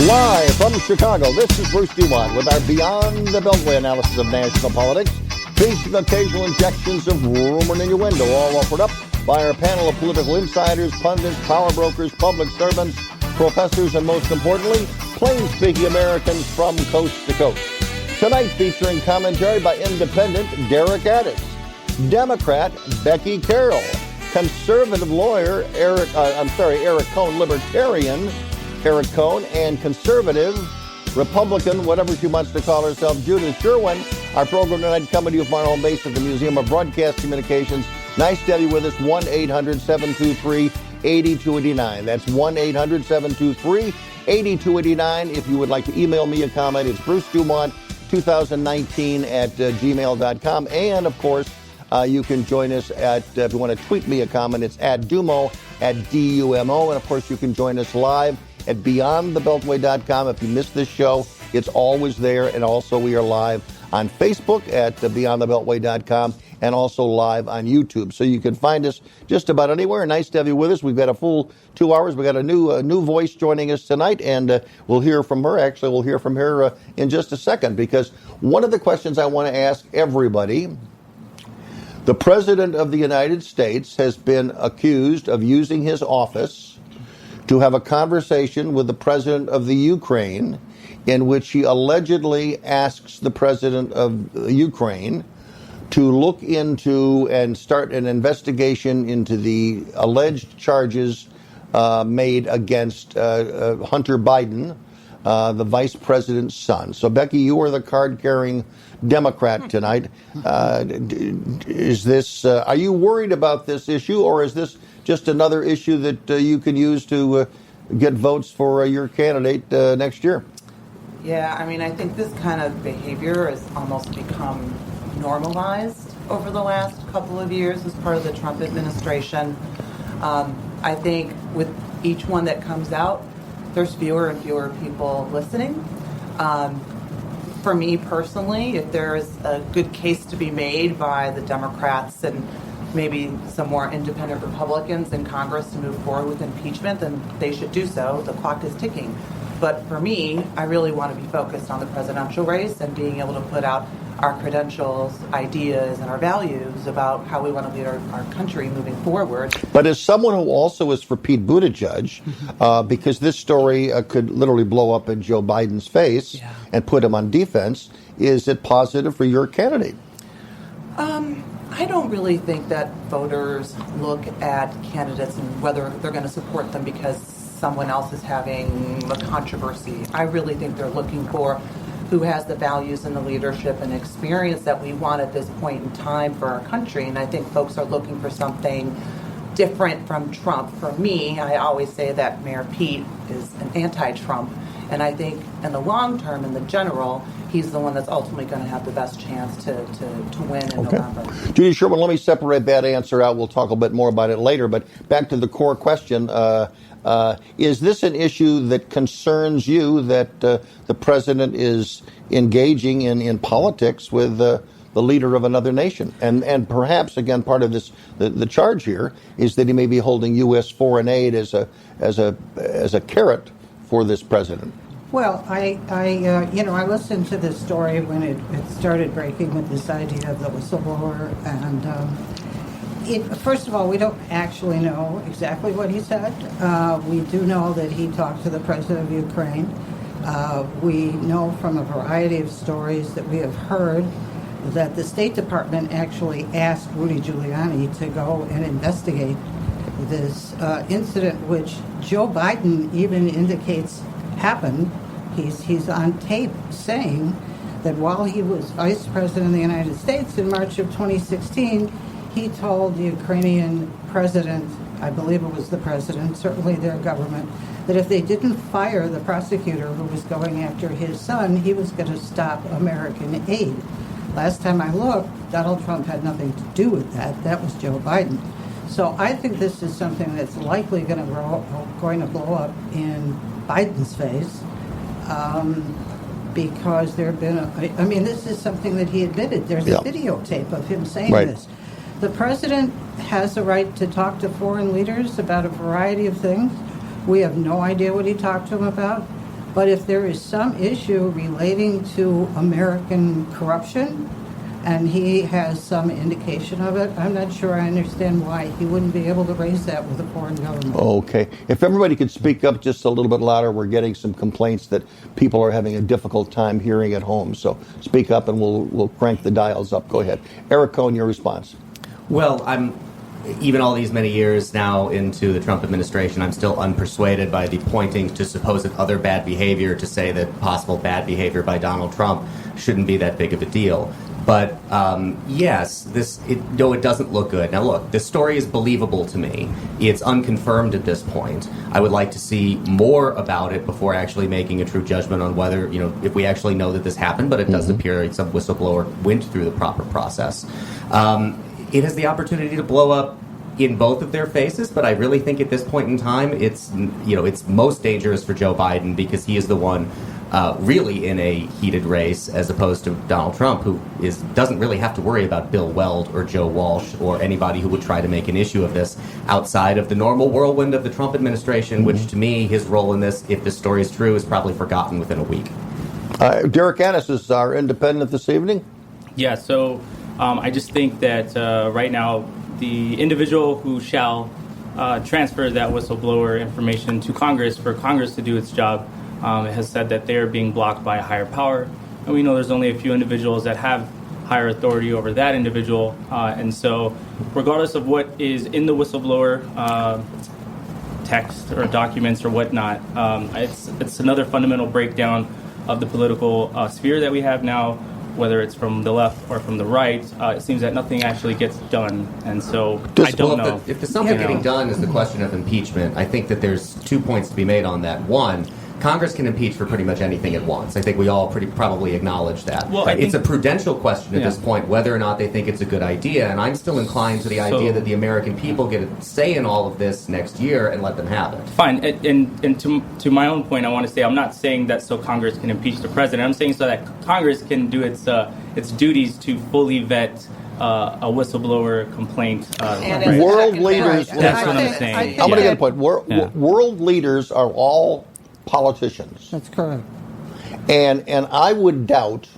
Live from Chicago, this is Bruce DuMont with our Beyond the Beltway analysis of national politics, featuring occasional injections of rumor and innuendo, all offered up by our panel of political insiders, pundits, power brokers, public servants, professors, and most importantly, plain-speaking Americans from coast to coast. Tonight featuring commentary by independent Derek Addis, Democrat Becky Carroll, conservative lawyer Eric Kohn, Libertarian Eric Kohn, and conservative Republican, whatever she wants to call herself, Judith Sherwin. Our program tonight coming to you from our home base at the Museum of Broadcast Communications. Nice to have you with us. 1-800-723-8289. That's 1-800-723-8289. If you would like to email me a comment, it's Bruce Dumont 2019 at gmail.com. And, of course, you can join us at, if you want to tweet me a comment, it's at Dumo, at DUMO. And, of course, you can join us live at beyondthebeltway.com. If you missed this show, it's always there. And also we are live on Facebook at beyondthebeltway.com and also live on YouTube. So you can find us just about anywhere. Nice to have you with us. We've got a full 2 hours. We've got a new voice joining us tonight, and we'll hear from her. Actually, we'll hear from her in just a second, because one of the questions I want to ask everybody, the President of the United States has been accused of using his office to have a conversation with the President of the Ukraine, in which he allegedly asks the President of Ukraine to look into and start an investigation into the alleged charges made against Hunter Biden, the Vice President's son. So, Becky, you are the card-carrying Democrat tonight. Is this? Are you worried about this issue, or is this just another issue that you can use to get votes for your candidate next year? Yeah, I mean, I think this kind of behavior has almost become normalized over the last couple of years as part of the Trump administration. I think with each one that comes out, there's fewer and fewer people listening. For me personally, if there is a good case to be made by the Democrats and maybe some more independent Republicans in Congress to move forward with impeachment, then they should do so. The clock is ticking. But for me, I really want to be focused on the presidential race and being able to put out our credentials, ideas, and our values about how we want to lead our country moving forward. But as someone who also is for Pete Buttigieg, because this story could literally blow up in Joe Biden's face and put him on defense, is it positive for your candidate? I don't really think that voters look at candidates and whether they're going to support them because someone else is having a controversy. I really think they're looking for who has the values and the leadership and experience that we want at this point in time for our country. And I think folks are looking for something different from Trump. For me, I always say that Mayor Pete is an anti-Trump. And I think in the long term, in the general, he's the one that's ultimately going to have the best chance to win in November. Judith Sherwin, let me separate that answer out. We'll talk a bit more about it later. But back to the core question. Is this an issue that concerns you, that the president is engaging in politics with the leader of another nation? And perhaps, again, part of this, the charge here is that he may be holding U.S. foreign aid as a carrot for this president. Well, I listened to this story when it started breaking with this idea of the whistleblower, and first of all, we don't actually know exactly what he said. We do know that he talked to the president of Ukraine. We know from a variety of stories that we have heard that the State Department actually asked Rudy Giuliani to go and investigate this incident, which Joe Biden even indicates happened. He's on tape saying that while he was vice president of the United States in March of 2016, he told the Ukrainian president, I believe it was the president, certainly their government, that if they didn't fire the prosecutor who was going after his son, he was going to stop American aid. Last time I looked, Donald Trump had nothing to do with that. That was Joe Biden. So I think this is something that's likely going to blow up in Biden's face, because there have been this is something that he admitted. There's a videotape of him saying this. The president has a right to talk to foreign leaders about a variety of things. We have no idea what he talked to them about. But if there is some issue relating to American corruption, and he has some indication of it, I'm not sure I understand why he wouldn't be able to raise that with a foreign government. Okay. If everybody could speak up just a little bit louder, we're getting some complaints that people are having a difficult time hearing at home. So speak up and we'll crank the dials up. Go ahead. Eric Kohn, your response. Well, even all these many years now into the Trump administration, I'm still unpersuaded by the pointing to supposed other bad behavior to say that possible bad behavior by Donald Trump shouldn't be that big of a deal. But yes, it doesn't look good. Now look, this story is believable to me. It's unconfirmed at this point. I would like to see more about it before actually making a true judgment on whether, if we actually know that this happened, but it does appear some whistleblower went through the proper process. It has the opportunity to blow up in both of their faces, but I really think at this point in time, it's most dangerous for Joe Biden because he is the one really in a heated race, as opposed to Donald Trump, who doesn't really have to worry about Bill Weld or Joe Walsh or anybody who would try to make an issue of this outside of the normal whirlwind of the Trump administration, which to me, his role in this, if this story is true, is probably forgotten within a week. Derek Annis is our independent this evening. Yeah, so I just think that right now, the individual who shall transfer that whistleblower information to Congress for Congress to do its job has said that they are being blocked by a higher power. And we know there's only a few individuals that have higher authority over that individual. And so regardless of what is in the whistleblower text or documents or whatnot, it's another fundamental breakdown of the political sphere that we have now, whether it's from the left or from the right. It seems that nothing actually gets done. And so I don't know. If the something getting done is the question of impeachment, I think that there's 2 points to be made on that. One, Congress can impeach for pretty much anything it wants. I think we all probably acknowledge that. Well, it's a prudential question at this point, whether or not they think it's a good idea. And I'm still inclined to the idea that the American people get a say in all of this next year and let them have it. Fine. And to my own point, I want to say I'm not saying that so Congress can impeach the president. I'm saying so that Congress can do its duties to fully vet a whistleblower complaint. World leaders. That's what I'm saying. I'm going to get a point. World leaders are all politicians. That's correct. And I would doubt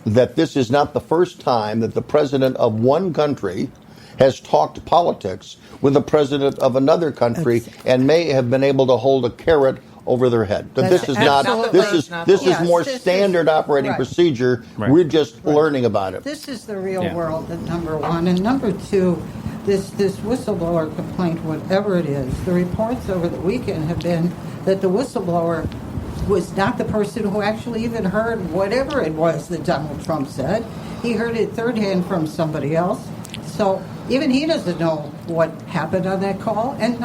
that this is not the first time that the president of one country has talked politics with the president of another country and may have been able to hold a carrot over their head. That this is not. This is more standard operating procedure. Right. We're just learning about it. This is the real world, number one. And number two, this whistleblower complaint, whatever it is, the reports over the weekend have been that the whistleblower was not the person who actually even heard whatever it was that Donald Trump said. He heard it third hand from somebody else. So even he doesn't know what happened on that call, and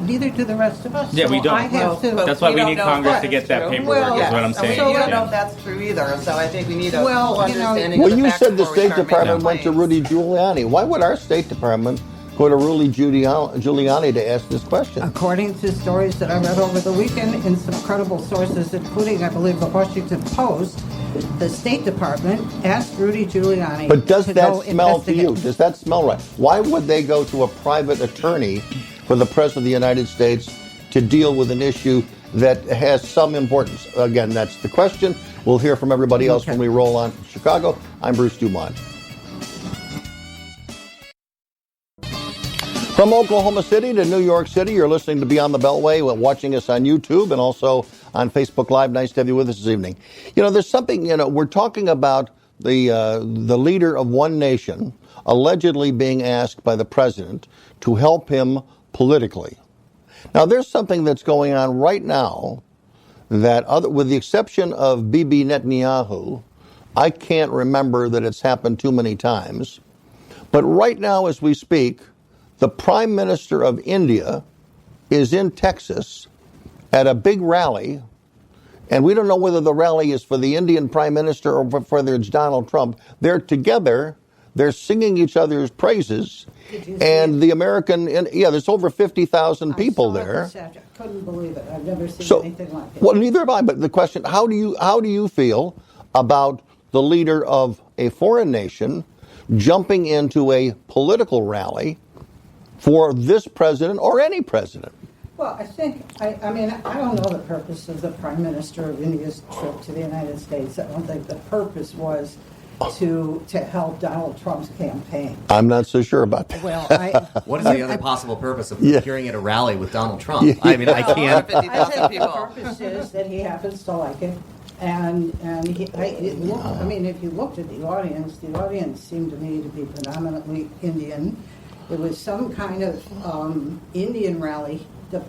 neither do the rest of us. Yeah, so we don't. I have to, that's why we need Congress to get that paperwork, is what I'm saying. We don't know if that's true either, so I think we need a full understanding Well, of the you facts said the before we State start Department making went to claims. Rudy Giuliani. Why would our State Department go to Rudy Giuliani to ask this question? According to stories that I read over the weekend in some credible sources, including, I believe, the Washington Post, the State Department asked Rudy Giuliani. But does to that go smell to you? investigate. Does that smell right? Why would they go to a private attorney for the President of the United States to deal with an issue that has some importance? Again, that's the question. We'll hear from everybody else when we roll on from Chicago. I'm Bruce DuMont. From Oklahoma City to New York City, you're listening to Beyond the Beltway, watching us on YouTube and also on Facebook Live. Nice to have you with us this evening. There's something, we're talking about the leader of one nation allegedly being asked by the president to help him politically. Now, there's something that's going on right now that, with the exception of Bibi Netanyahu, I can't remember that it's happened too many times. But right now, as we speak, the Prime Minister of India is in Texas at a big rally, and we don't know whether the rally is for the Indian Prime Minister or whether it's Donald Trump. They're together, they're singing each other's praises, and the American, there's over 50,000 people there. I couldn't believe it. I've never seen anything like it. Well, neither have I, but the question, how do you feel about the leader of a foreign nation jumping into a political rally for this president or any president? Well, I think, I mean, I don't know the purpose of the Prime Minister of India's trip to the United States. I don't think the purpose was to help Donald Trump's campaign. I'm not so sure about that. Well, What is the other possible purpose of appearing at a rally with Donald Trump? I mean, I can't. I think the purpose is that he happens to like it. And I mean, if you looked at the audience seemed to me to be predominantly Indian. It was some kind of Indian rally. The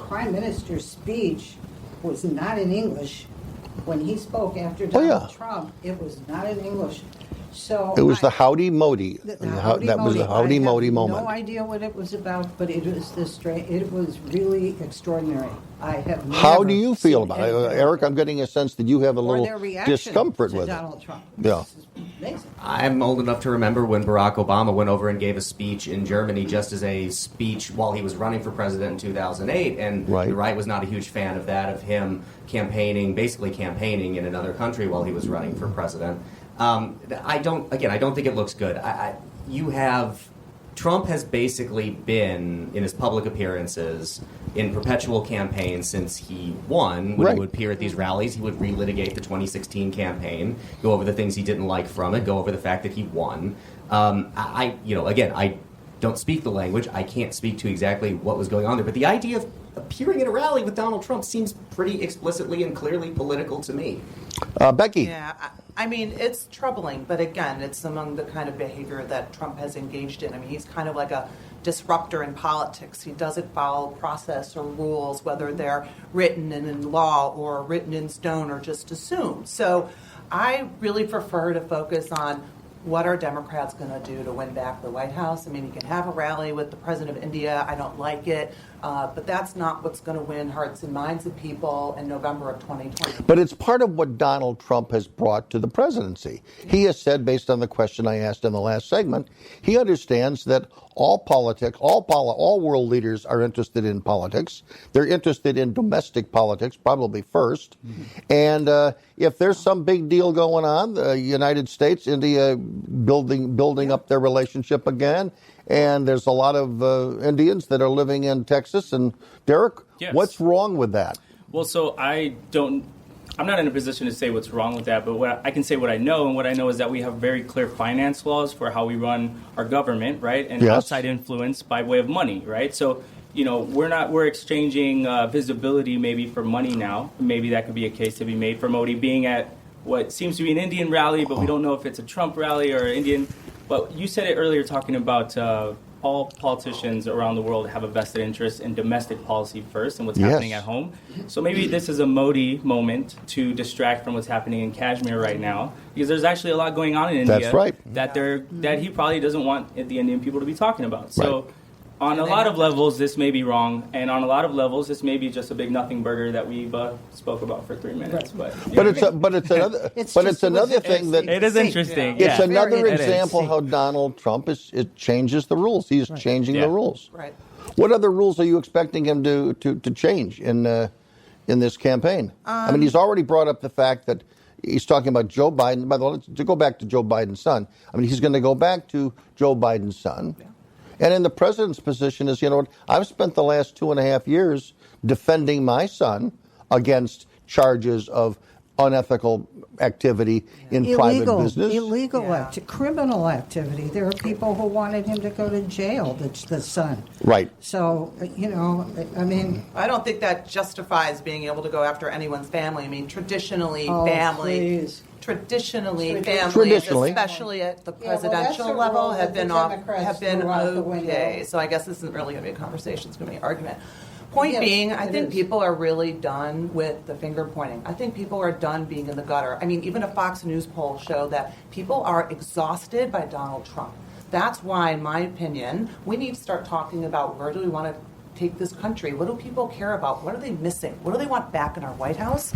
Prime Minister's speech was not in English. When he spoke after Donald Trump, it was not in English. So it was the Howdy Modi. That was the Howdy Modi moment. I have no idea what it was about, but it was really extraordinary. I have never How do you feel seen about it? anything Eric, like I'm getting a sense that you have a or little their reaction discomfort to with Donald it. Trump. Yeah. This is amazing. I'm old enough to remember when Barack Obama went over and gave a speech in Germany just as a speech while he was running for president in 2008, and the right was not a huge fan of that, of him basically campaigning in another country while he was running for president. I don't think it looks good. Trump has basically been, in his public appearances, in perpetual campaign since he won. When he would appear at these rallies, he would relitigate the 2016 campaign, go over the things he didn't like from it, go over the fact that he won. I don't speak the language. I can't speak to exactly what was going on there. But the idea of appearing at a rally with Donald Trump seems pretty explicitly and clearly political to me. Becky. Yeah, I mean, it's troubling, but again, it's among the kind of behavior that Trump has engaged in. I mean, he's kind of like a disruptor in politics. He doesn't follow process or rules, whether they're written in law or written in stone or just assumed. So I really prefer to focus on what are Democrats going to do to win back the White House. I mean, you can have a rally with the president of India. I don't like it. But that's not what's going to win hearts and minds of people in November of 2020. But it's part of what Donald Trump has brought to the presidency. He has said, based on the question I asked in the last segment, he understands that all world leaders are interested in politics. They're interested in domestic politics, probably first. And if there's some big deal going on, the United States, India building up their relationship again, and there's a lot of Indians that are living in Texas. And Derek, what's wrong with that? Well, so I'm not in a position to say what's wrong with that, but I can say what I know, and what I know is that we have very clear finance laws for how we run our government, right? And outside influence by way of money, right? So, we're exchanging visibility maybe for money now. Maybe that could be a case to be made for Modi being at what seems to be an Indian rally, but we don't know if it's a Trump rally or Indian. But you said it earlier talking about all politicians around the world have a vested interest in domestic policy first and what's happening at home. So maybe this is a Modi moment to distract from what's happening in Kashmir right now, because there's actually a lot going on in India. That's right. That he probably doesn't want the Indian people to be talking about. So on a lot of levels, this may be wrong, and on a lot of levels, this may be just a big nothing burger that we've spoke about for 3 minutes. But it's another thing that it is interesting. It's another example how Donald Trump it changes the rules. He's changing the rules. Right. What other rules are you expecting him to change in this campaign? I mean, he's already brought up the fact that he's talking about Joe Biden. By the way, to go back to Joe Biden's son, I mean, he's going to go back to Joe Biden's son. Yeah. And in the president's position is, I've spent the last 2.5 years defending my son against charges of unethical activity in private business. Criminal activity. There are people who wanted him to go to jail, the son. Right. So, I mean... I don't think that justifies being able to go after anyone's family. I mean, traditionally, families, especially at the presidential level, have been okay. So I guess this isn't really going to be a conversation. It's going to be an argument. Point being, I think people are really done with the finger pointing. I think people are done being in the gutter. I mean, even a Fox News poll showed that people are exhausted by Donald Trump. That's why, in my opinion, we need to start talking about where do we want to take this country? What do people care about? What are they missing? What do they want back in our White House?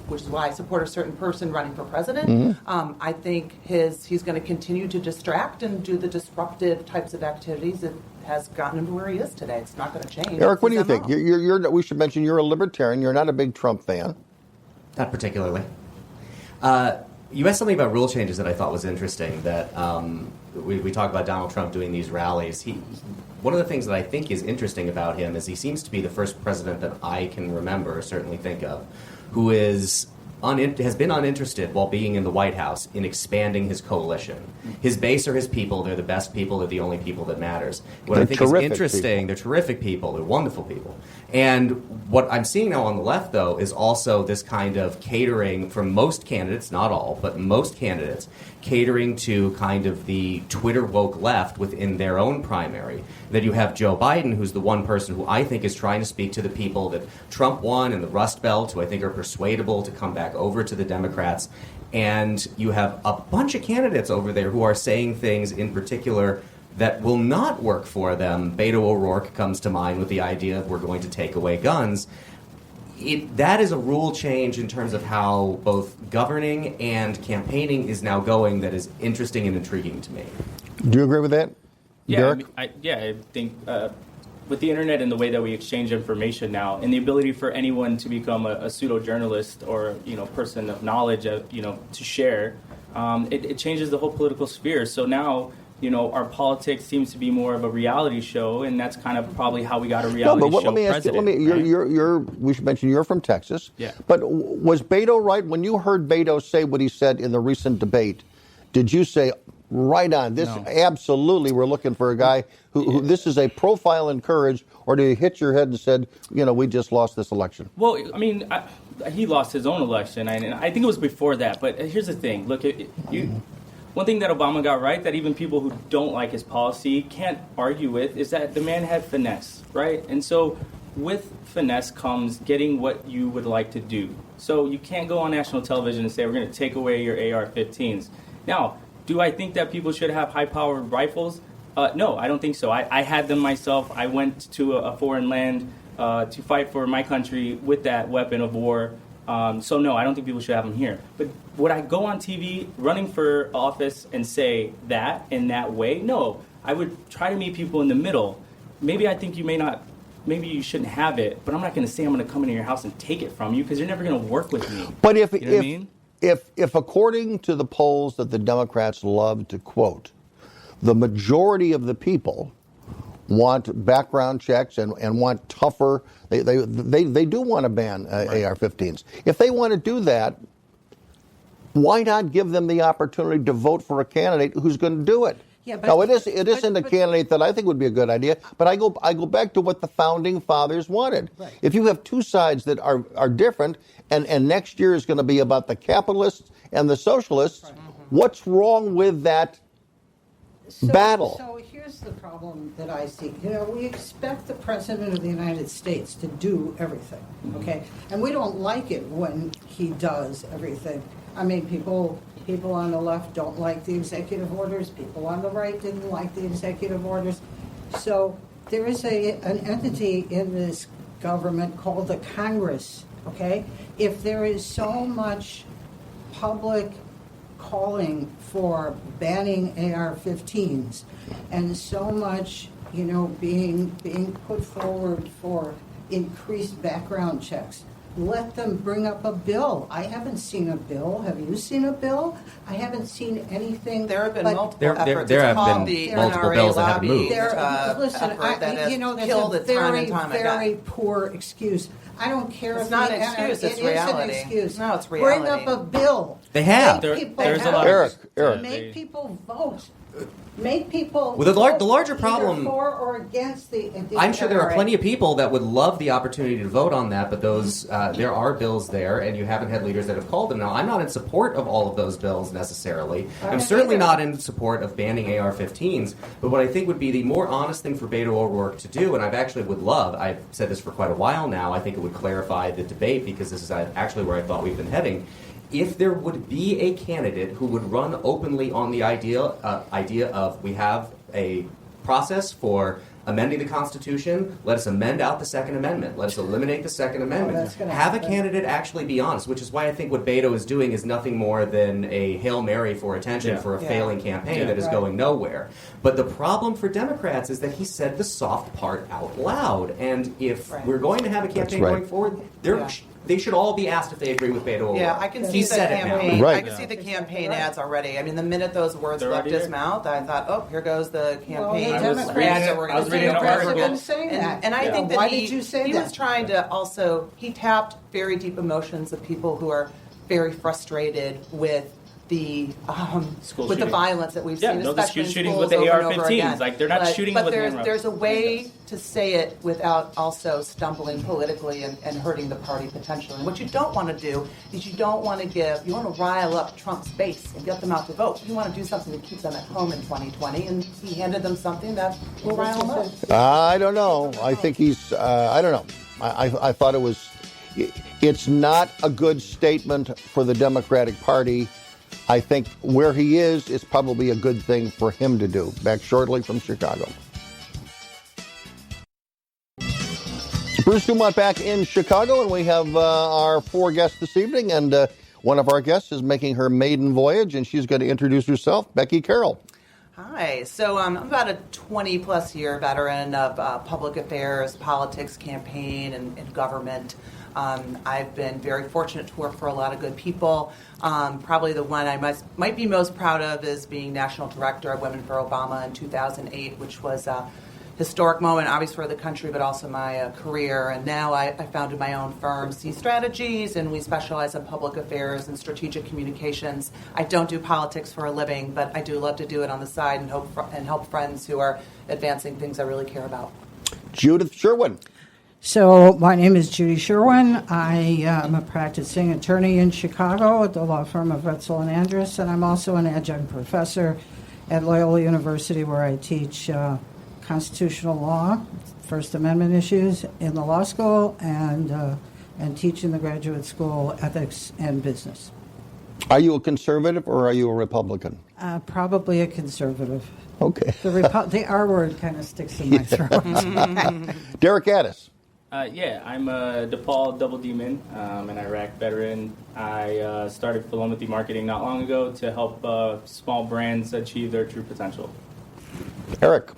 Which is why I support a certain person running for president. Mm-hmm. I think he's going to continue to distract and do the disruptive types of activities that has gotten him to where he is today. It's not going to change. Eric, what do you think? We should mention you're a libertarian. You're not a big Trump fan. Not particularly. You asked something about rule changes that I thought was interesting, that we talk about Donald Trump doing these rallies. One of the things that I think is interesting about him is he seems to be the first president that I can remember, or certainly think of, who has been uninterested while being in the White House in expanding his coalition. His base are his people. They're the best people. They're the only people that matters. What I think is interesting, they're terrific people. They're wonderful people. And what I'm seeing now on the left, though, is also this kind of catering from most candidates, not all, but most candidates, catering to kind of the Twitter woke left within their own primary. That you have Joe Biden, who's the one person who I think is trying to speak to the people that Trump won in the Rust Belt, who I think are persuadable to come back over to the Democrats. And you have a bunch of candidates over there who are saying things in particular that will not work for them. Beto O'Rourke comes to mind with the idea of we're going to take away guns. That is a rule change in terms of how both governing and campaigning is now going that is interesting and intriguing to me. Do you agree with that, Derek? I think with the internet and the way that we exchange information now, and the ability for anyone to become a pseudo-journalist or person of knowledge, to share, it changes the whole political sphere. So now, our politics seems to be more of a reality show, and that's kind of probably how we got a reality show. Let me ask you. We should mention you're from Texas. Yeah. But was Beto right when you heard Beto say what he said in the recent debate? Did you say, right on, this absolutely, we're looking for a guy who this is a profile in courage, or did you hit your head and said, we just lost this election? Well, he lost his own election, and I think it was before that. But here's the thing: look, one thing that Obama got right, that even people who don't like his policy can't argue with, is that the man had finesse, right? And so with finesse comes getting what you would like to do. So you can't go on national television and say, we're going to take away your AR-15s. Now, do I think that people should have high-powered rifles? No, I don't think so. I had them myself. I went to a foreign land to fight for my country with that weapon of war. So no, I don't think people should have them here. But would I go on TV running for office and say that in that way? No, I would try to meet people in the middle. Maybe I think maybe you shouldn't have it, but I'm not going to say I'm going to come into your house and take it from you because you're never going to work with me. But if according to the polls that the Democrats love to quote, the majority of the people want background checks and want tougher. They do want to ban AR-15s. If they want to do that, why not give them the opportunity to vote for a candidate who's going to do it? Yeah, but, now it isn't a candidate that I think would be a good idea. But I go back to what the founding fathers wanted. Right. If you have two sides that are different, and next year is going to be about the capitalists and the socialists, what's wrong with that battle? So here's the problem that I see. We expect the President of the United States to do everything, okay? And we don't like it when he does everything. I mean, people on the left don't like the executive orders. People on the right didn't like the executive orders. So there is an entity in this government called the Congress, okay? If there is so much public calling for banning AR-15s and so much, being put forward for increased background checks, let them bring up a bill. I haven't seen a bill. Have you seen a bill? I haven't seen anything. There have been multiple efforts. There have been multiple bills that have moved. Listen, that's a very poor excuse. I don't care it's if not an excuse. It's reality. It is an excuse. No, it's reality. Bring up a bill. They have. There's a lot. Eric. Make people vote. Make people. Well, the larger problem. For or against the I'm sure there are plenty of people that would love the opportunity to vote on that, but those there are bills there, and you haven't had leaders that have called them. Now, I'm not in support of all of those bills necessarily. I'm certainly not in support of banning AR-15s. But what I think would be the more honest thing for Beto O'Rourke to do, and I've said this for quite a while now. I think it would clarify the debate because this is actually where I thought we've been heading. If there would be a candidate who would run openly on the idea of we have a process for amending the Constitution, let us amend out the Second Amendment. Let us eliminate the Second Amendment. Have a candidate actually be honest, which is why I think what Beto is doing is nothing more than a Hail Mary for attention for a failing campaign that is going nowhere. But the problem for Democrats is that he said the soft part out loud. And if we're going to have a campaign going forward, they should all be asked if they agree with Beto O'Rourke. Yeah, I can see He the said it now. campaign. Right. I can see the campaign ads already. I mean, the minute those words They're left already his there. mouth, I thought, oh, here goes the campaign. the Democrats that we're I was going to reading an take article. over. Been saying that. And I think that Why did you say he that? was trying to also, he tapped very deep emotions of people who are very frustrated with the School with the shootings. violence that we've Yeah, seen, no, the especially in shootings schools with the over and over AR-15s. again. Like, they're not shooting but with there's handguns. there's a way to say it without also stumbling politically and hurting the party potentially. And what you don't want to do is you want to rile up Trump's base and get them out to vote. You want to do something that keeps them at home in 2020, and he handed them something that will rile them up. I don't know. I think he's, I don't know. I thought it's not a good statement for the Democratic Party. I think where he is probably a good thing for him to do. Back shortly from Chicago. Bruce DuMont back in Chicago, and we have our 4 guests this evening, and one of our guests is making her maiden voyage, and she's going to introduce herself, Becky Carroll. Hi. So I'm about a 20-plus year veteran of public affairs, politics, campaign, and government. I've been very fortunate to work for a lot of good people. Probably the one I might be most proud of is being National Director of Women for Obama in 2008, which was a historic moment, obviously, for the country, but also my career. And now I founded my own firm, C Strategies, and we specialize in public affairs and strategic communications. I don't do politics for a living, but I do love to do it on the side and help friends who are advancing things I really care about. Judith Sherwin. So my name is Judith Sherwin. I am a practicing attorney in Chicago at the law firm of Retzel and Andrus, and I'm also an adjunct professor at Loyola University, where I teach constitutional law, First Amendment issues in the law school, and teach in the graduate school ethics and business. Are you a conservative or are you a Republican? Probably a conservative. Okay. The R word kind of sticks in my throat. Derek Addis. Yeah, I'm a DePaul Double Demon, an Iraq veteran. I started philanthropy marketing not long ago to help small brands achieve their true potential. Eric.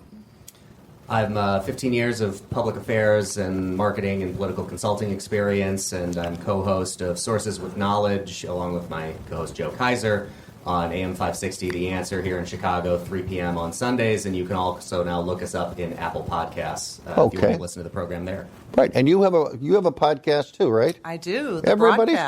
I'm 15 years of public affairs and marketing and political consulting experience, and I'm co-host of Sources with Knowledge, along with my co-host Joe Kaiser, on AM 560 The Answer here in Chicago, 3 p.m. on Sundays, and you can also now look us up in Apple Podcasts if you want to listen to the program there. Right, and you have a podcast too, right? I do. Everybody's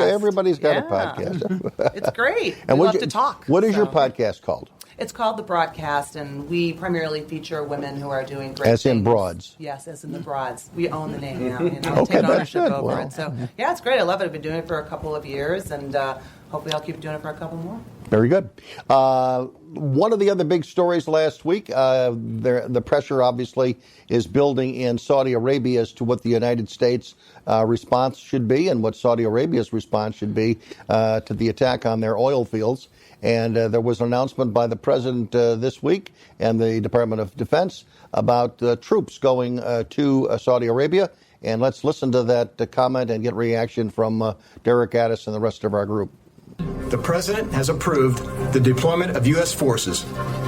broadcast. got a podcast. It's great. And we love to talk. What is your podcast called? It's called The Broadcast, and we primarily feature women who are doing great As in things. broads. Yes, as in the broads. We own the name now. Okay, Take that's ownership good. over Well, it. So, yeah, it's great. I love it. I've been doing it for a couple of years, and hopefully I'll keep doing it for a couple more. Very good. One of the other big stories last week, the pressure obviously is building in Saudi Arabia as to what the United States response should be and what Saudi Arabia's response should be to the attack on their oil fields. And there was an announcement by the president this week and the Department of Defense about troops going to Saudi Arabia. And let's listen to that comment and get reaction from Derek Addis and the rest of our group. The President has approved the deployment of U.S. forces,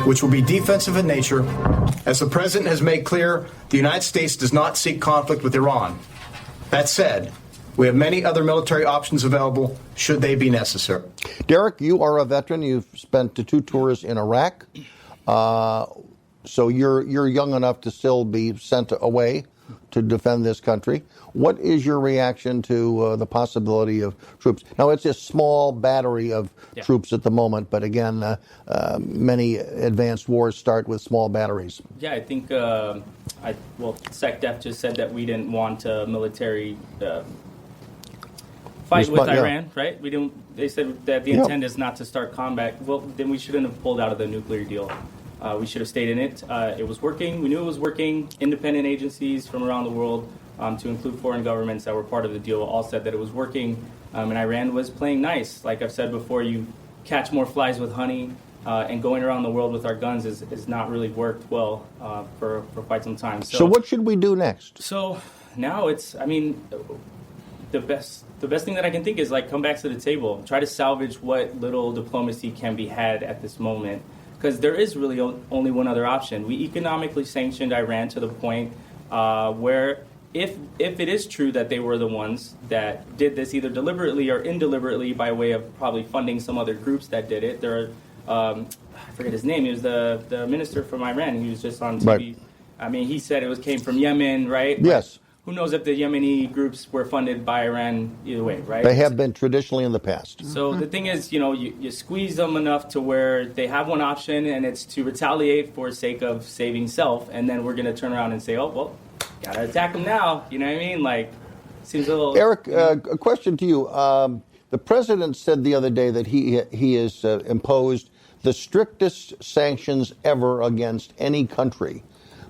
which will be defensive in nature. As the President has made clear, the United States does not seek conflict with Iran. That said, we have many other military options available should they be necessary. Derek, you are a veteran. You've spent 2 tours in Iraq. So you're young enough to still be sent away to defend this country. What is your reaction to the possibility of troops? Now, it's a small battery of troops at the moment, but again, many advanced wars start with small batteries. Yeah, I think, SecDef just said that we didn't want a military fight with Iran, right? We didn't. They said that the intent is not to start combat. Well, then we shouldn't have pulled out of the nuclear deal. We should have stayed in it. It was working. We knew it was working. Independent agencies from around the world, to include foreign governments that were part of the deal, all said that it was working. And Iran was playing nice. Like I've said before, you catch more flies with honey. And going around the world with our guns is not really worked well for quite some time. So what should we do next? So now the best thing that I can think is come back to the table, try to salvage what little diplomacy can be had at this moment, because there is really only one other option. We economically sanctioned Iran to the point where if it is true that they were the ones that did this, either deliberately or indeliberately, by way of probably funding some other groups that did it, there are, I forget his name. He was the minister from Iran. He was just on TV. Right. I mean, he said came from Yemen, right? Yes. Who knows if the Yemeni groups were funded by Iran either way, right? They have been traditionally in the past. So the thing is, you squeeze them enough to where they have one option, and it's to retaliate for the sake of saving self, and then we're going to turn around and say, oh, well, got to attack them now. You know what I mean? Like, seems a little... Eric, a question to you. The president said the other day that he has imposed the strictest sanctions ever against any country.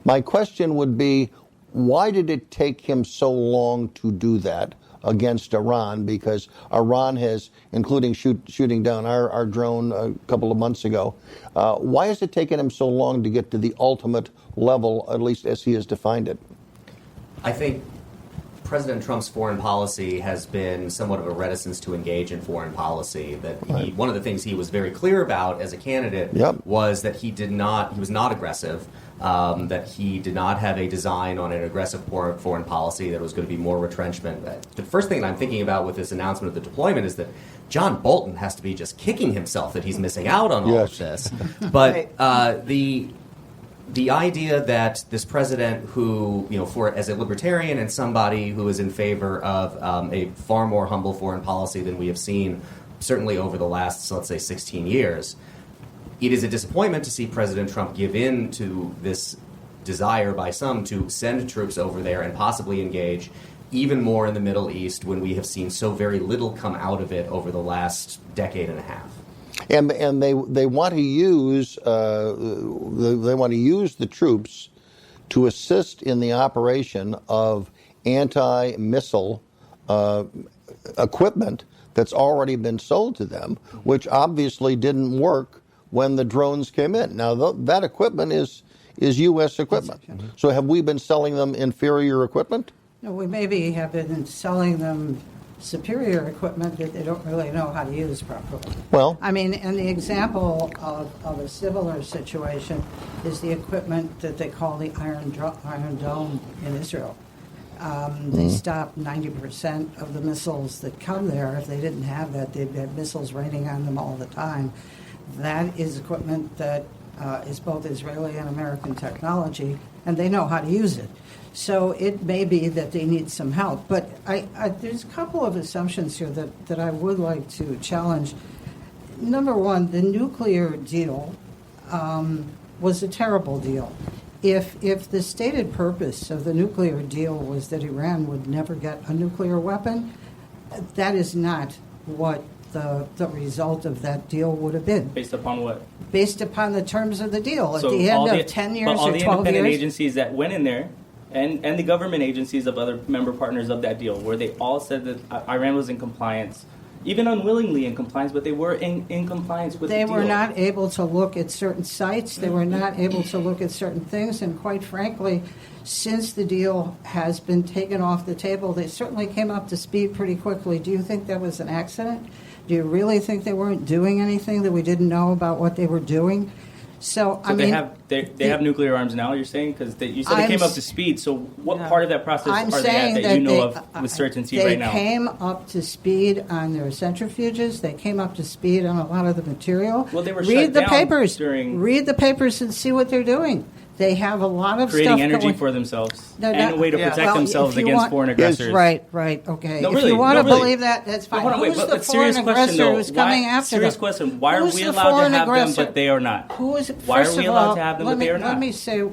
My question would be, why did it take him so long to do that against Iran? Because Iran has, including shooting down our drone a couple of months ago, why has it taken him so long to get to the ultimate level, at least as he has defined it? I think President Trump's foreign policy has been somewhat of a reticence to engage in foreign policy. That one of the things he was very clear about as a candidate was that he was not aggressive. That he did not have a design on an aggressive foreign policy, that was going to be more retrenchment. The first thing that I'm thinking about with this announcement of the deployment is that John Bolton has to be just kicking himself that he's missing out on all of this. But the idea that this president who, as a libertarian and somebody who is in favor of a far more humble foreign policy than we have seen certainly over the last, let's say, 16 years, it is a disappointment to see President Trump give in to this desire by some to send troops over there and possibly engage even more in the Middle East when we have seen so very little come out of it over the last decade and a half. And they want to use the troops to assist in the operation of anti-missile equipment that's already been sold to them, which obviously didn't work when the drones came in. Now, that equipment is U.S. equipment. So have we been selling them inferior equipment? No, we maybe have been selling them superior equipment that they don't really know how to use properly. Well, I mean, and the example of a similar situation is the equipment that they call the Iron Dome in Israel. They stopped 90% of the missiles that come there. If they didn't have that, they'd have missiles raining on them all the time. That is equipment that is both Israeli and American technology, and they know how to use it. So it may be that they need some help. But there's a couple of assumptions here that I would like to challenge. Number one, the nuclear deal was a terrible deal. If the stated purpose of the nuclear deal was that Iran would never get a nuclear weapon, that is not what the result of that deal would have been. Based upon what? Based upon the terms of the deal. At So the end of 10 years or 12 years. All the independent agencies that went in there, and the government agencies of other member partners of that deal, where they all said that Iran was in compliance, even unwillingly in compliance, but they were in compliance with the deal. They were not able to look at certain sites. They were not able to look at certain things. And quite frankly, since the deal has been taken off the table, they certainly came up to speed pretty quickly. Do you think that was an accident? Do you really think they weren't doing anything, that we didn't know about what they were doing? So I mean, they have nuclear arms now. You're saying, because you said they came up to speed. So what part of that process are they at that you know of with certainty right now? They came up to speed on their centrifuges. They came up to speed on a lot of the material. Well, they were read the down papers. Read the papers and see what they're doing. They have a lot of creating stuff energy going for themselves and a way to protect well, themselves against foreign aggressors. Right, okay. No, if really, you want to really. believe that, that's fine. No, Who's the foreign aggressor who's coming after them? Serious question. Why are Who's we the allowed foreign to have aggressor? them, but they are not? Who is? Why First are we of allowed all, to have them, but they are not? Let me say,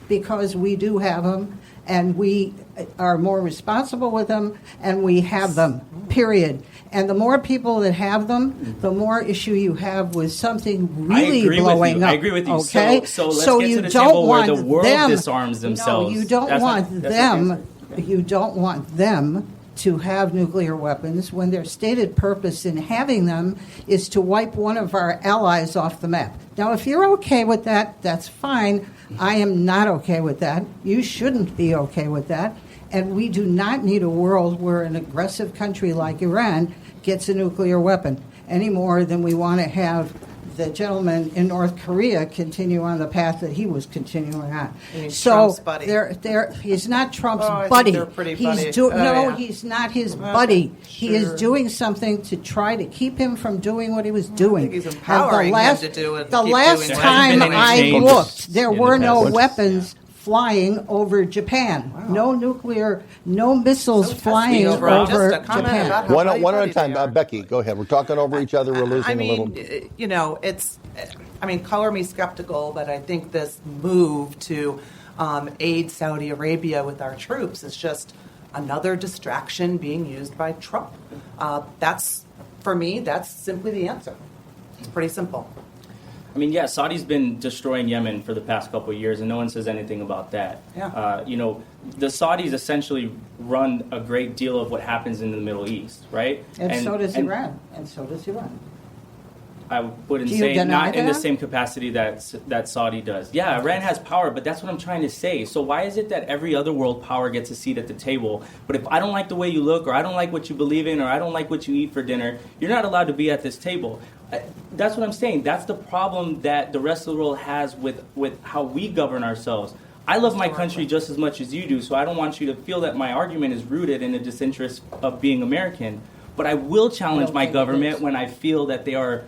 because we do have them, and we are more responsible with them, and we have them, period. And the more people that have them, the more issue you have with something really blowing up. I agree with you. Okay? So let's get to the table where the world disarms themselves. No, you don't want them. You don't want them to have nuclear weapons when their stated purpose in having them is to wipe one of our allies off the map. Now, if you're okay with that, that's fine. I am not okay with that. You shouldn't be okay with that. And we do not need a world where an aggressive country like Iran gets a nuclear weapon any more than we want to have the gentleman in North Korea continue on the path that he was continuing on. So Trump's buddy. He's not Trump's I think buddy. they're pretty He's buddy. no, he's not his buddy. He is sure. doing something to try to keep him from doing what he was doing. I think he's empowering him to do it. The keep last doing time what he's I doing. looked, there in the were no past. weapons flying over Japan. No nuclear, no missiles flying Just a over comment Japan. about how One at a buddy time. they are. Becky, go ahead. We're talking over each other. We're losing I mean, a little. Color me skeptical, but I think this move to aid Saudi Arabia with our troops is just another distraction being used by Trump. For me, that's simply the answer. It's pretty simple. I mean, yeah, Saudi's been destroying Yemen for the past couple of years, and no one says anything about that. Yeah. The Saudis essentially run a great deal of what happens in the Middle East, right? And so does Iran. And so does Iran. I wouldn't Do you say deny not in the that? same capacity that Saudi does. Yeah, Iran has power, but that's what I'm trying to say. So why is it that every other world power gets a seat at the table, but if I don't like the way you look, or I don't like what you believe in, or I don't like what you eat for dinner, you're not allowed to be at this table? That's what I'm saying. That's the problem that the rest of the world has with how we govern ourselves. I love my country just as much as you do, so I don't want you to feel that my argument is rooted in the disinterest of being American. But I will challenge my government when I feel that they are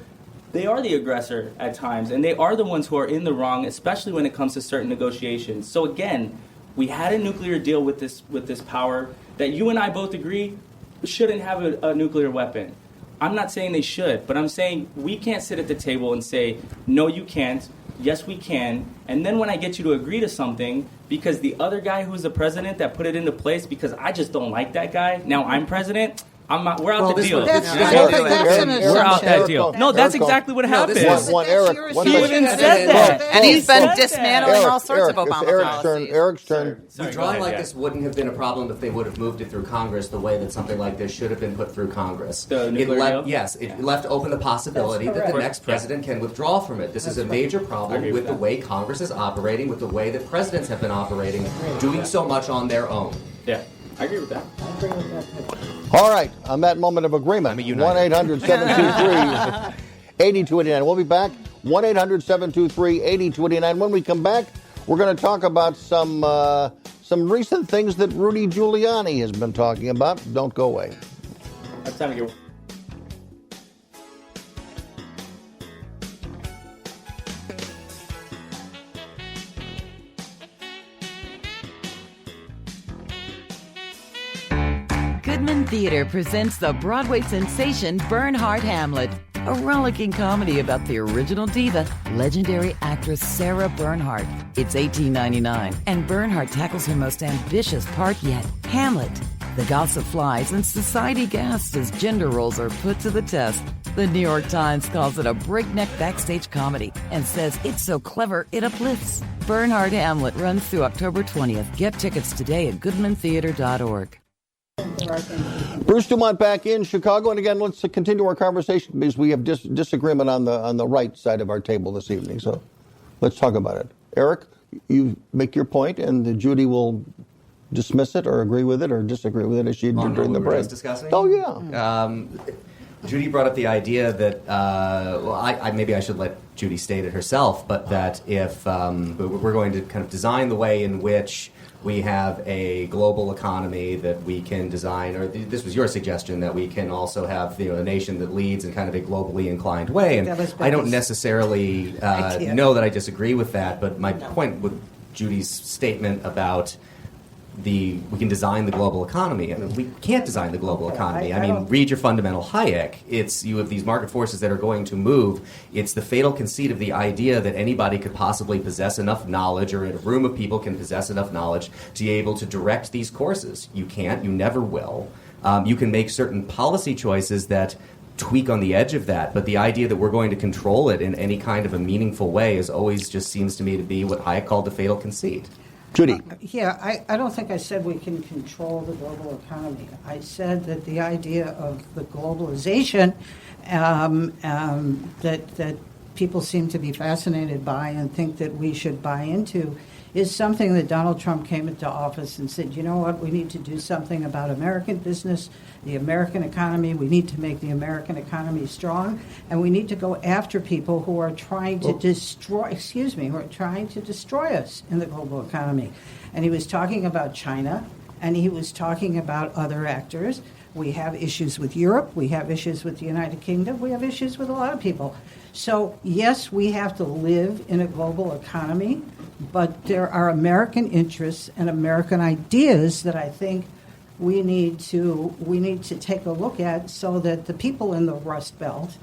the aggressor at times, and they are the ones who are in the wrong, especially when it comes to certain negotiations. So again, we had a nuclear deal with this power that you and I both agree shouldn't have a nuclear weapon. I'm not saying they should, but I'm saying we can't sit at the table and say, no, you can't, yes, we can, and then when I get you to agree to something, because the other guy who's the president that put it into place, because I just don't like that guy, now I'm president, we're out the deal. That's an We're out that assumption. deal. No, that's exactly what happened. Eric. He even said that. And he's been Eric, dismantling all sorts of Obama Eric's turn. policies. Eric's turn. Withdrawing like this wouldn't have been a problem if they would have moved it through Congress the way that something like this should have been put through Congress. The nuclear deal? Yes, it left open the possibility That's that the correct. next president can withdraw from it. This is a major problem agree with with the that. way Congress is operating, with the way that presidents have been operating, doing so much on their own. Yeah, I agree with that. All right, on that moment of agreement, 1-800-723-8289. We'll be back, 1-800-723-8289. When we come back, we're going to talk about some recent things that Rudy Giuliani has been talking about. Don't go away. That's time to get. Goodman Theater presents the Broadway sensation Bernhardt Hamlet, a rollicking comedy about the original diva, legendary actress Sarah Bernhardt. It's $18.99, and Bernhardt tackles her most ambitious part yet, Hamlet. The gossip flies and society gasps as gender roles are put to the test. The New York Times calls it a breakneck backstage comedy and says it's so clever it uplifts. Bernhardt Hamlet runs through October 20th. Get tickets today at goodmantheater.org. Bruce DuMont back in Chicago, and again, let's continue our conversation because we have disagreement on the right side of our table this evening. So, let's talk about it. Eric, you make your point, and Judy will dismiss it or agree with it or disagree with it as she did during the break. Discussing? Oh yeah. Judy brought up the idea that, maybe I should let Judy state it herself, but that if we're going to kind of design the way in which we have a global economy that we can design, or this was your suggestion, that we can also have a nation that leads in kind of a globally inclined way. And I don't necessarily know that I disagree with that, but my point with Judy's statement about we can design the global economy. I mean, we can't design the global economy. I mean, read your fundamental Hayek. You have these market forces that are going to move. It's the fatal conceit of the idea that anybody could possibly possess enough knowledge, or a room of people can possess enough knowledge to be able to direct these courses. You can't. You never will. You can make certain policy choices that tweak on the edge of that, but the idea that we're going to control it in any kind of a meaningful way is always just seems to me to be what Hayek called the fatal conceit. Judy. I don't think I said we can control the global economy. I said that the idea of the globalization that people seem to be fascinated by and think that we should buy into is something that Donald Trump came into office and said, you know what, we need to do something about American business, the American economy. We need to make the American economy strong, and we need to go after people who are trying to destroy us in the global economy. And he was talking about China, and he was talking about other actors. We have issues with Europe. We have issues with the United Kingdom. We have issues with a lot of people. So, yes, we have to live in a global economy, but there are American interests and American ideas that I think we need to take a look at, so that the people in the Rust Belt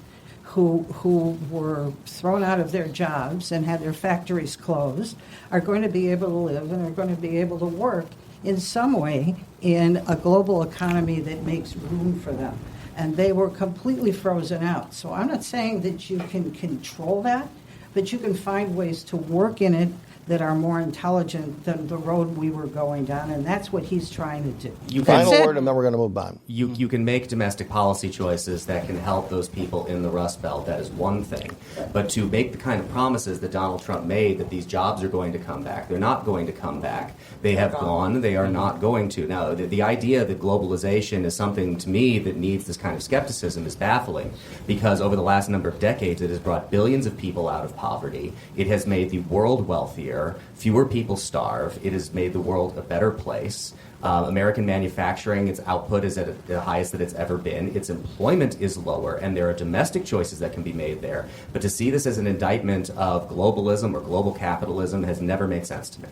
who were thrown out of their jobs and had their factories closed are going to be able to live and are going to be able to work in some way in a global economy that makes room for them. And they were completely frozen out. So I'm not saying that you can control that, but you can find ways to work in it that are more intelligent than the road we were going down, and that's what he's trying to do. Final word, and then we're going to move on. You can make domestic policy choices that can help those people in the Rust Belt. That is one thing. But to make the kind of promises that Donald Trump made, that these jobs are going to come back, they're not going to come back. They have gone. They are not going to. Now, the idea that globalization is something, to me, that needs this kind of skepticism is baffling, because over the last number of decades, it has brought billions of people out of poverty. It has made the world wealthier. Fewer people starve. It has made the world a better place. American manufacturing, its output is at the highest that it's ever been. Its employment is lower, and there are domestic choices that can be made there. But to see this as an indictment of globalism or global capitalism has never made sense to me.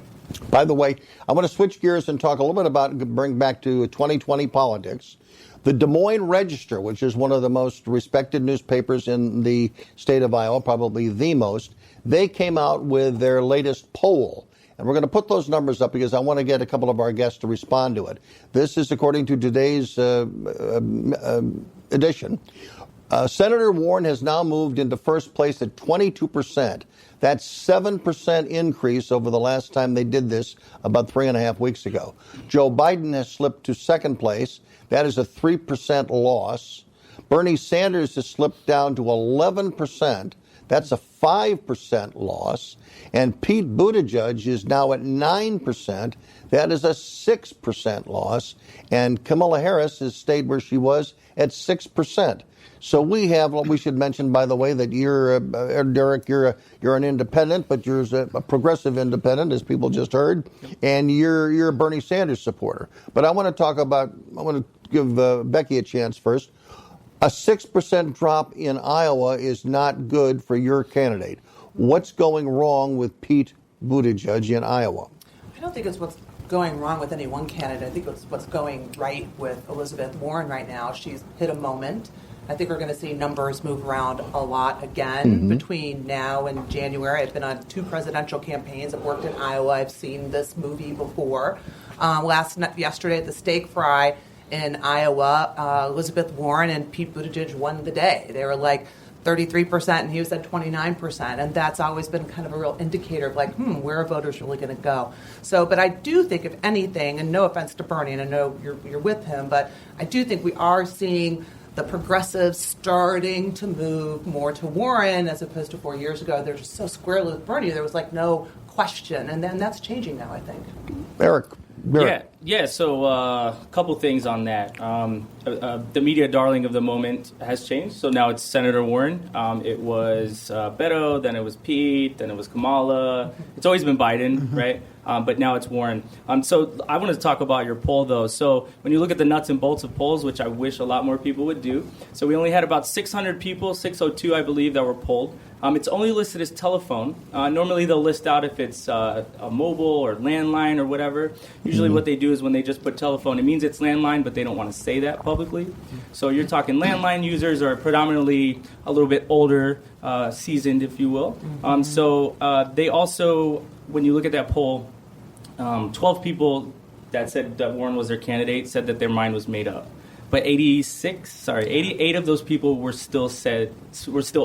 By the way, I want to switch gears and talk a little bit about, bring back to 2020 politics. The Des Moines Register, which is one of the most respected newspapers in the state of Iowa, probably the most, they came out with their latest poll. And we're going to put those numbers up because I want to get a couple of our guests to respond to it. This is according to today's edition. Senator Warren has now moved into first place at 22%. That's 7% increase over the last time they did this about 3.5 weeks ago. Joe Biden has slipped to second place. That is a 3% loss. Bernie Sanders has slipped down to 11%. That's a 5% loss. And Pete Buttigieg is now at 9%. That is a 6% loss. And Kamala Harris has stayed where she was at 6%. So we have, we should mention, by the way, that you're, Derek, you're an independent, but you're a progressive independent, as people just heard, and you're a Bernie Sanders supporter. But I want to give Becky a chance first. A 6% drop in Iowa is not good for your candidate. What's going wrong with Pete Buttigieg in Iowa? I don't think it's what's going wrong with any one candidate. I think it's what's going right with Elizabeth Warren right now. She's hit a moment. I think we're going to see numbers move around a lot again between now and January. I've been on 2 presidential campaigns. I've worked in Iowa. I've seen this movie before. Yesterday at the steak fry in Iowa, Elizabeth Warren and Pete Buttigieg won the day. They were like 33% and he was at 29%. And that's always been kind of a real indicator of like, where are voters really going to go? So, but I do think, if anything, and no offense to Bernie, and I know you're with him, but I do think we are seeing the progressives starting to move more to Warren as opposed to 4 years ago. They're just so squarely with Bernie. There was like no question. And then that's changing now, I think. Eric. Yeah. So a couple things on that. The media darling of the moment has changed. So now it's Senator Warren. It was Beto, then it was Pete, then it was Kamala. It's always been Biden, right? But now it's Warren. So I want to talk about your poll, though. So when you look at the nuts and bolts of polls, which I wish a lot more people would do, so we only had about 600 people, 602, I believe, that were polled. It's only listed as telephone. Normally they'll list out if it's a mobile or landline or whatever. Usually what they do is when they just put telephone, it means it's landline, but they don't want to say that publicly. So you're talking landline users are predominantly a little bit older, seasoned, if you will. So they also, when you look at that poll, 12 people that said that Warren was their candidate said that their mind was made up. But 88 of those people were still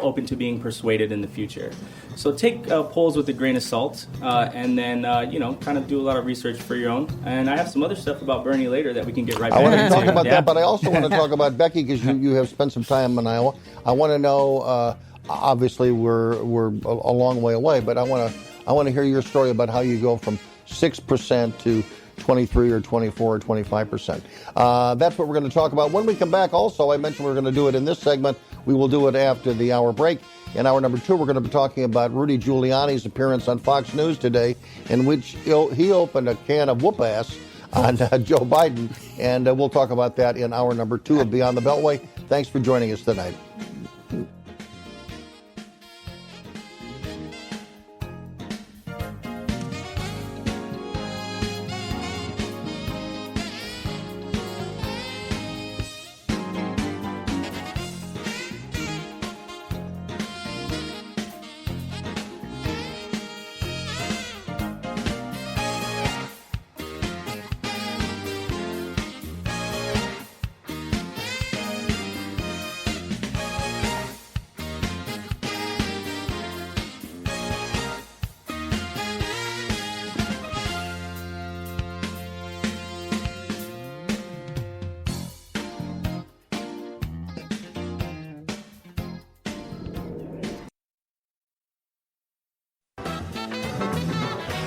open to being persuaded in the future. So take polls with a grain of salt, and then kind of do a lot of research for your own. And I have some other stuff about Bernie later that we can get right back into. I want to talk about that, but I also want to talk about Becky because you have spent some time in Iowa. I want to know. Obviously, we're a long way away, but I want I want to hear your story about how you go from 6% to 23 or 24 or 25%. That's what we're going to talk about. When we come back, also, I mentioned we're going to do it in this segment. We will do it after the hour break. In hour number 2, we're going to be talking about Rudy Giuliani's appearance on Fox News today, in which he opened a can of whoop-ass on Joe Biden, and we'll talk about that in hour number 2 of Beyond the Beltway. Thanks for joining us tonight.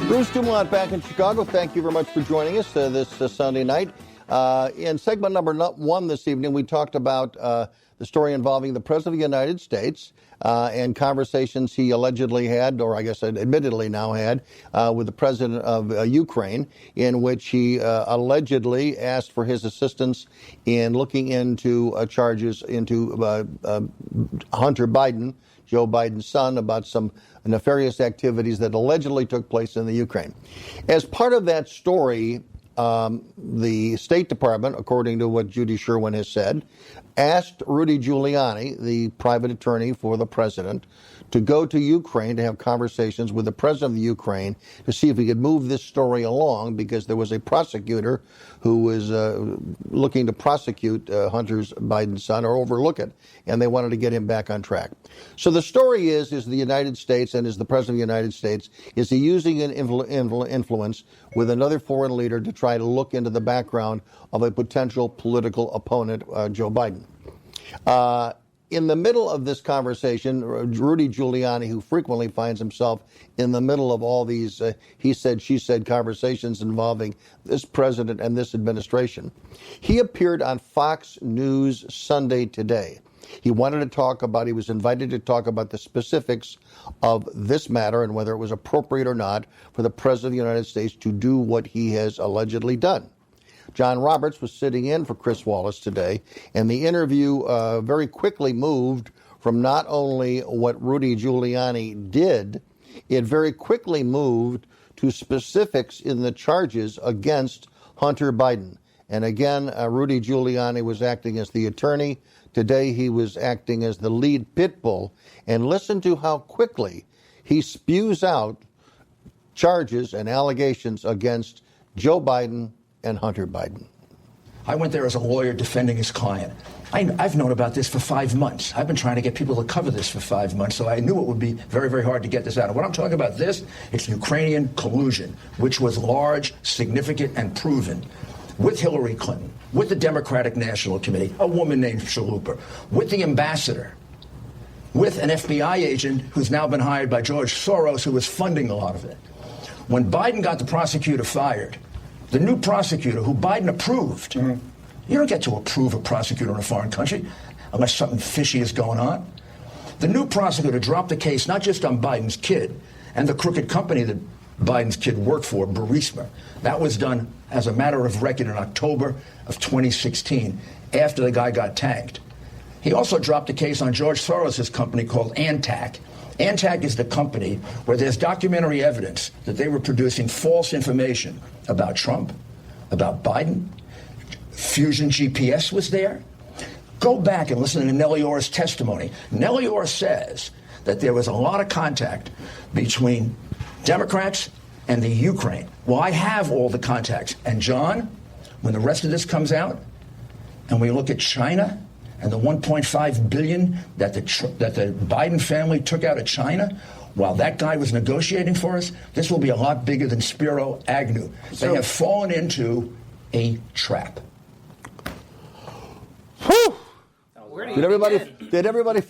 Bruce DuMont back in Chicago. Thank you very much for joining us this Sunday night. In segment number 1 this evening, we talked about the story involving the President of the United States and conversations he allegedly had, or I guess admittedly now had, with the President of Ukraine, in which he allegedly asked for his assistance in looking into charges into Hunter Biden, Joe Biden's son, about some nefarious activities that allegedly took place in the Ukraine. As part of that story, the State Department, according to what Judith Sherwin has said, asked Rudy Giuliani, the private attorney for the president, to go to Ukraine to have conversations with the president of the Ukraine to see if he could move this story along, because there was a prosecutor who was looking to prosecute Hunter Biden's son or overlook it, and they wanted to get him back on track. So the story is the United States, and is the president of the United States, is he using an influence with another foreign leader to try to look into the background of a potential political opponent, Joe Biden. In the middle of this conversation, Rudy Giuliani, who frequently finds himself in the middle of all these he said, she said conversations involving this president and this administration, he appeared on Fox News Sunday today. He wanted to talk about, he was invited to talk about the specifics of this matter and whether it was appropriate or not for the President of the United States to do what he has allegedly done. John Roberts was sitting in for Chris Wallace today, and the interview very quickly moved from not only what Rudy Giuliani did, it very quickly moved to specifics in the charges against Hunter Biden. And again, Rudy Giuliani was acting as the attorney. Today he was acting as the lead pit bull. And listen to how quickly he spews out charges and allegations against Joe Biden and Hunter Biden. I went there as a lawyer defending his client. I've known about this for 5 months. I've been trying to get people to cover this for 5 months, so I knew it would be very, very hard to get this out. And when I'm talking about this, it's Ukrainian collusion, which was large, significant, and proven, with Hillary Clinton, with the Democratic National Committee, a woman named Shalupa, with the ambassador, with an FBI agent who's now been hired by George Soros, who was funding a lot of it. When Biden got the prosecutor fired, the new prosecutor, who Biden approved, you don't get to approve a prosecutor in a foreign country unless something fishy is going on. The new prosecutor dropped the case not just on Biden's kid and the crooked company that Biden's kid worked for, Burisma. That was done as a matter of record in October of 2016, after the guy got tanked. He also dropped a case on George Soros' company called Antac. Antac is the company where there's documentary evidence that they were producing false information about Trump, about Biden. Fusion GPS was there. Go back and listen to Nellie Orr's testimony. Nellie Orr says that there was a lot of contact between Democrats and the Ukraine. Well, I have all the contacts. And John, when the rest of this comes out, and we look at China and the $1.5 billion that the Biden family took out of China while that guy was negotiating for us, this will be a lot bigger than Spiro Agnew. They have fallen into a trap. Whew. Did everybody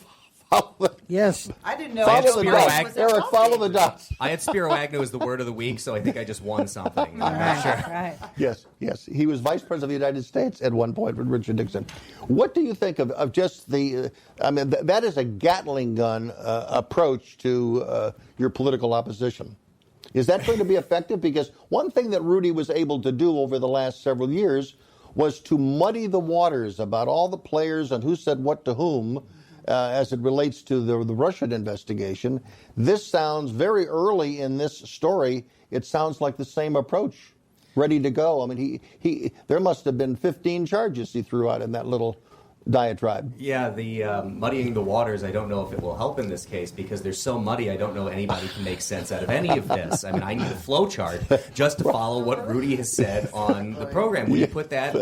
Yes. I didn't know. I had Follow the Spiro dots. Ag- Eric, follow the dots. I had Spiro Agnew as the word of the week, so I think I just won something. I'm not Right, sure. right. Yes. He was Vice President of the United States at one point with Richard Nixon. What do you think of just the, that is a Gatling gun approach to your political opposition. Is that going to be effective? Because one thing that Rudy was able to do over the last several years was to muddy the waters about all the players and who said what to whom as it relates to the Russian investigation. This sounds very early in this story. It sounds like the same approach, ready to go. I mean, he there must have been 15 charges he threw out in that little diatribe. Yeah, the muddying the waters, I don't know if it will help in this case because they're so muddy, I don't know anybody can make sense out of any of this. I mean, I need a flow chart just to follow what Rudy has said on the program. When you put that,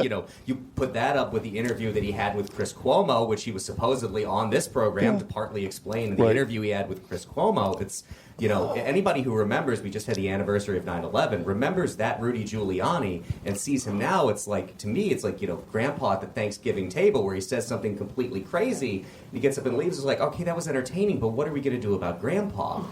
you put that up with the interview that he had with Chris Cuomo, which he was supposedly on this program to partly explain the interview he had with Chris Cuomo. It's, anybody who remembers, we just had the anniversary of 9/11, remembers that Rudy Giuliani and sees him now, it's like, to me, it's like, Grandpa at the Thanksgiving table where he says something completely crazy, and he gets up and leaves. It's like, okay, that was entertaining, but what are we going to do about Grandpa?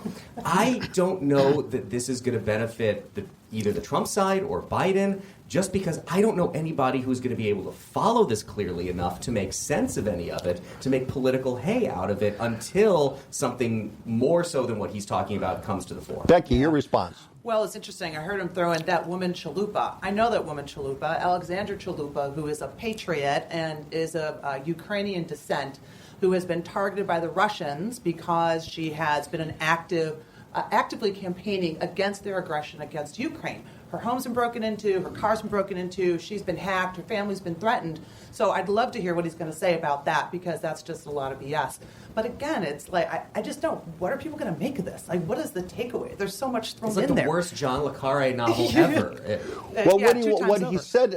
I don't know that this is going to benefit either the Trump side or Biden, just because I don't know anybody who's going to be able to follow this clearly enough to make sense of any of it, to make political hay out of it until something more so than what he's talking about comes to the fore. Becky, your response. Well, it's interesting. I heard him throw in that woman Chalupa. I know that woman Chalupa, Alexandra Chalupa, who is a patriot and is of Ukrainian descent, who has been targeted by the Russians because she has been an actively campaigning against their aggression against Ukraine. Her home's been broken into, her car's been broken into, she's been hacked, her family's been threatened. So I'd love to hear what he's going to say about that because that's just a lot of BS. But again, it's like, I just don't, what are people going to make of this? Like, what is the takeaway? There's so much thrown in there. It's like the worst John le Carre novel ever. Well, what he said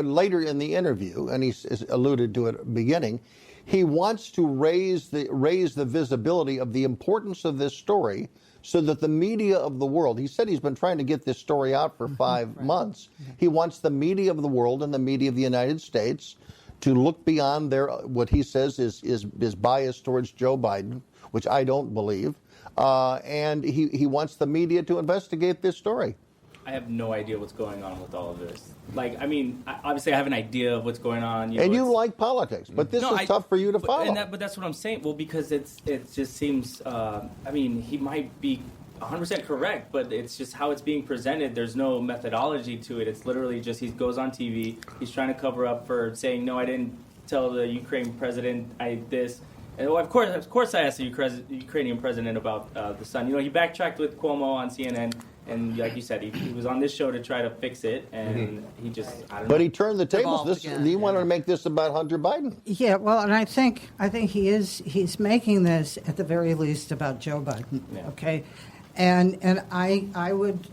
later in the interview, and he alluded to it at the beginning, he wants to raise the visibility of the importance of this story so that the media of the world, he said he's been trying to get this story out for 5 months. He wants the media of the world and the media of the United States to look beyond what he says is bias towards Joe Biden, which I don't believe, and he wants the media to investigate this story. I have no idea what's going on with all of this. Obviously I have an idea of what's going on. You like politics, but this is tough for you to follow. But that's what I'm saying. Well, because it just seems, he might be 100% correct, but it's just how it's being presented. There's no methodology to it. It's literally just he goes on TV. He's trying to cover up for saying, no, I didn't tell the Ukraine president this. And of course I asked the Ukrainian president about the son. He backtracked with Cuomo on CNN. And like you said, he was on this show to try to fix it, and he just, I don't know. But he turned the tables. He wanted to make this about Hunter Biden. Yeah, well, and I think he's making this at the very least about Joe Biden. Yeah. Okay, and I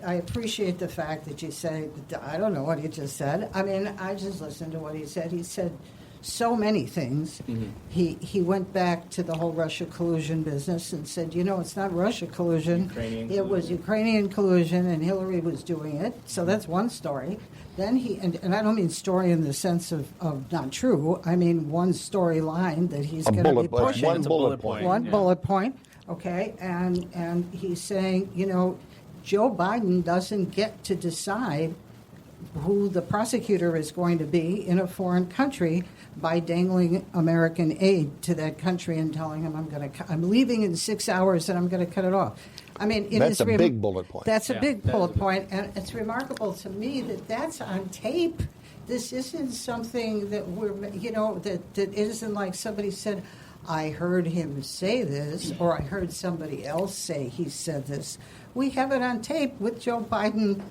appreciate the fact that you say, I don't know what he just said. I mean, I just listened to what he said. He said so many things. Mm-hmm. He went back to the whole Russia collusion business and said, it's not Russia collusion. It was Ukrainian collusion, and Hillary was doing it. So that's one story. Then and I don't mean story in the sense of not true. I mean one storyline that he's going to be pushing. One bullet point. One bullet point. Okay, and he's saying, Joe Biden doesn't get to decide who the prosecutor is going to be in a foreign country by dangling American aid to that country and telling him I'm leaving in 6 hours and I'm going to cut it off. I mean, that's a big bullet point. That's a big bullet point, and it's remarkable to me that that's on tape. This isn't something that that isn't like somebody said, I heard him say this, or I heard somebody else say he said this. We have it on tape with Joe Biden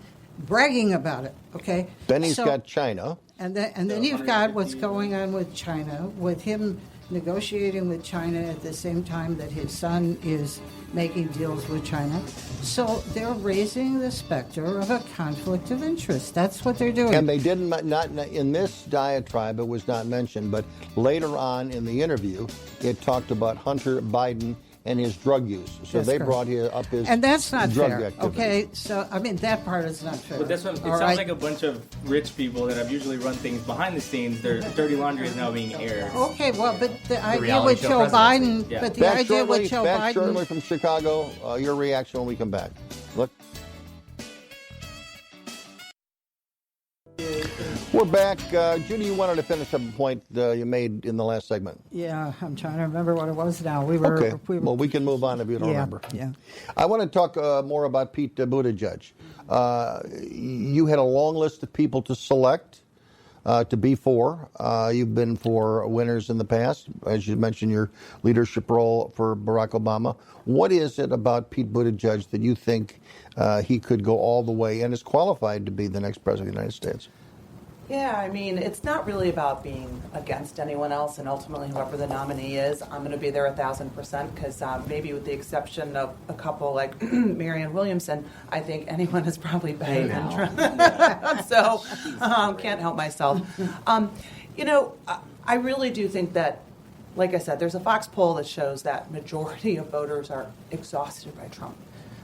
bragging about it, okay? Then he's got China. And then you've got what's going on with China, with him negotiating with China at the same time that his son is making deals with China. So they're raising the specter of a conflict of interest. That's what they're doing. And they didn't, not in this diatribe, it was not mentioned, but later on in the interview, it talked about Hunter Biden and his drug use. So That's they correct. brought up his And that's not drug fair. activity. Okay, so I mean that part is not fair. But that's what it All sounds right? like a bunch of rich people that have usually run things behind the scenes. Their dirty laundry is now being aired. Okay, well, but the idea reality with show Joe presidency. Biden, Yeah. but the Back idea shortly, with Joe back shortly Biden. from Chicago. Your reaction when we come back. Look. We're back. Judy, you wanted to finish up a point you made in the last segment. Yeah, I'm trying to remember what it was now. Okay. Well, we can move on if you don't Yeah, remember. yeah. I want to talk more about Pete Buttigieg. You had a long list of people to select to be for. You've been for winners in the past, as you mentioned, your leadership role for Barack Obama. What is it about Pete Buttigieg that you think he could go all the way and is qualified to be the next president of the United States? Yeah, I mean, it's not really about being against anyone else, and ultimately, whoever the nominee is, I'm going to be there 1,000%, because maybe with the exception of a couple like Marianne Williamson, I think anyone is probably better than Trump. So, can't help myself. I really do think that, like I said, there's a Fox poll that shows that majority of voters are exhausted by Trump.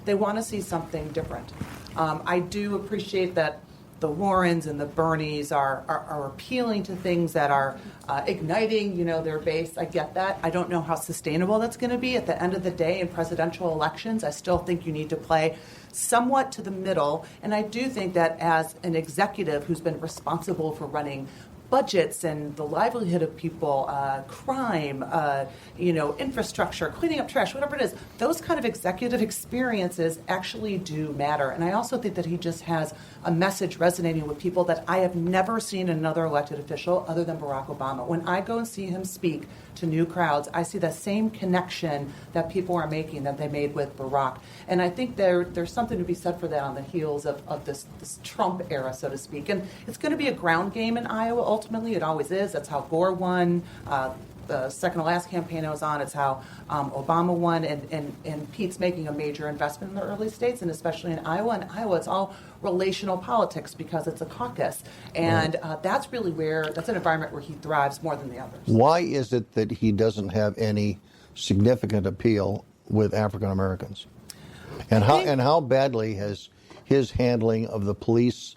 They want to see something different. I do appreciate that the Warrens and the Bernies are appealing to things that are igniting, their base. I get that. I don't know how sustainable that's going to be. At the end of the day, in presidential elections, I still think you need to play somewhat to the middle. And I do think that as an executive who's been responsible for running budgets and the livelihood of people, crime, infrastructure, cleaning up trash, whatever it is, those kind of executive experiences actually do matter. And I also think that he just has a message resonating with people that I have never seen in another elected official other than Barack Obama. When I go and see him speak to new crowds, I see the same connection that people are making that they made with Barack. And I think there's something to be said for that on the heels of this Trump era, so to speak. And it's going to be a ground game in Iowa, ultimately. It always is. That's how Gore won. The second to last campaign I was on, it's how Obama won, and Pete's making a major investment in the early states, and especially in Iowa. And Iowa, it's all relational politics because it's a caucus. And that's an environment where he thrives more than the others. Why is it that he doesn't have any significant appeal with African Americans? And how badly has his handling of the police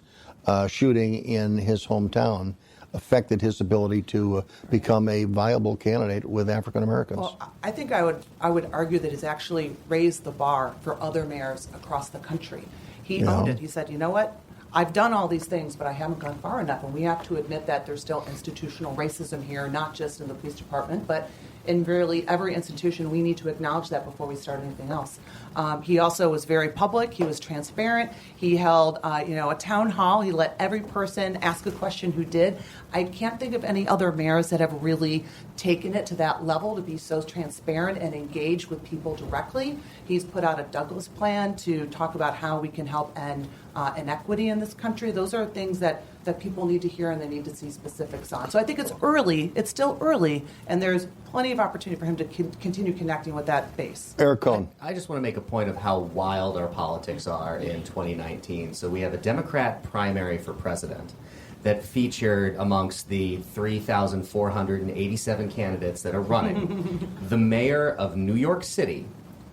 shooting in his hometown affected his ability to become a viable candidate with African Americans? Well, I think I would argue that he's actually raised the bar for other mayors across the country. He owned it. He said, you know what? I've done all these things, but I haven't gone far enough. And we have to admit that there's still institutional racism here, not just in the police department, but in really every institution. We need to acknowledge that before we start anything else. He also was very public. He was transparent. He held, a town hall. He let every person ask a question who did. I can't think of any other mayors that have really taken it to that level to be so transparent and engaged with people directly. He's put out a Douglas plan to talk about how we can help end inequity in this country. Those are things that people need to hear and they need to see specifics on. So I think it's early. It's still early, and there's plenty of opportunity for him to continue connecting with that base. Eric Kohn. I just want to make a point of how wild our politics are in 2019. So we have a Democrat primary for president that featured amongst the 3,487 candidates that are running the mayor of New York City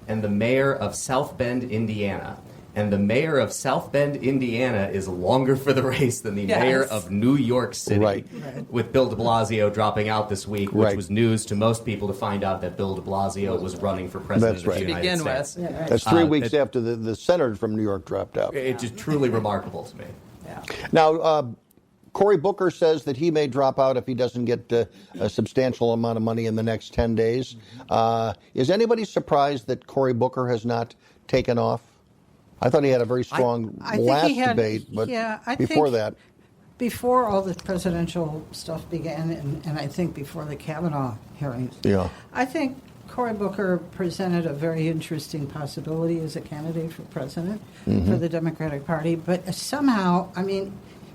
and the mayor of South Bend, Indiana. And the mayor of South Bend, Indiana is longer for the race than the mayor of New York City, with Bill de Blasio dropping out this week, which was news to most people to find out that Bill de Blasio was running for president of the United States. That's 3 weeks after the senator from New York dropped out. It's just truly remarkable to me. Yeah. Now, Cory Booker says that he may drop out if he doesn't get a substantial amount of money in the next 10 days. Is anybody surprised that Cory Booker has not taken off? I thought he had a very strong last debate, but before that. Before all the presidential stuff began, and I think before the Kavanaugh hearings, I think Cory Booker presented a very interesting possibility as a candidate for president for the Democratic Party. But somehow,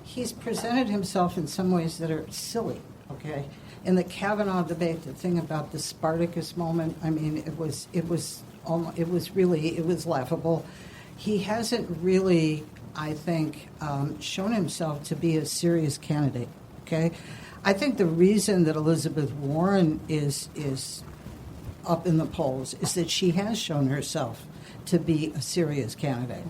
he's presented himself in some ways that are silly, okay? In the Kavanaugh debate, the thing about the Spartacus moment, it was laughable. He hasn't really, I think, shown himself to be a serious candidate, okay? I think the reason that Elizabeth Warren is up in the polls is that she has shown herself to be a serious candidate.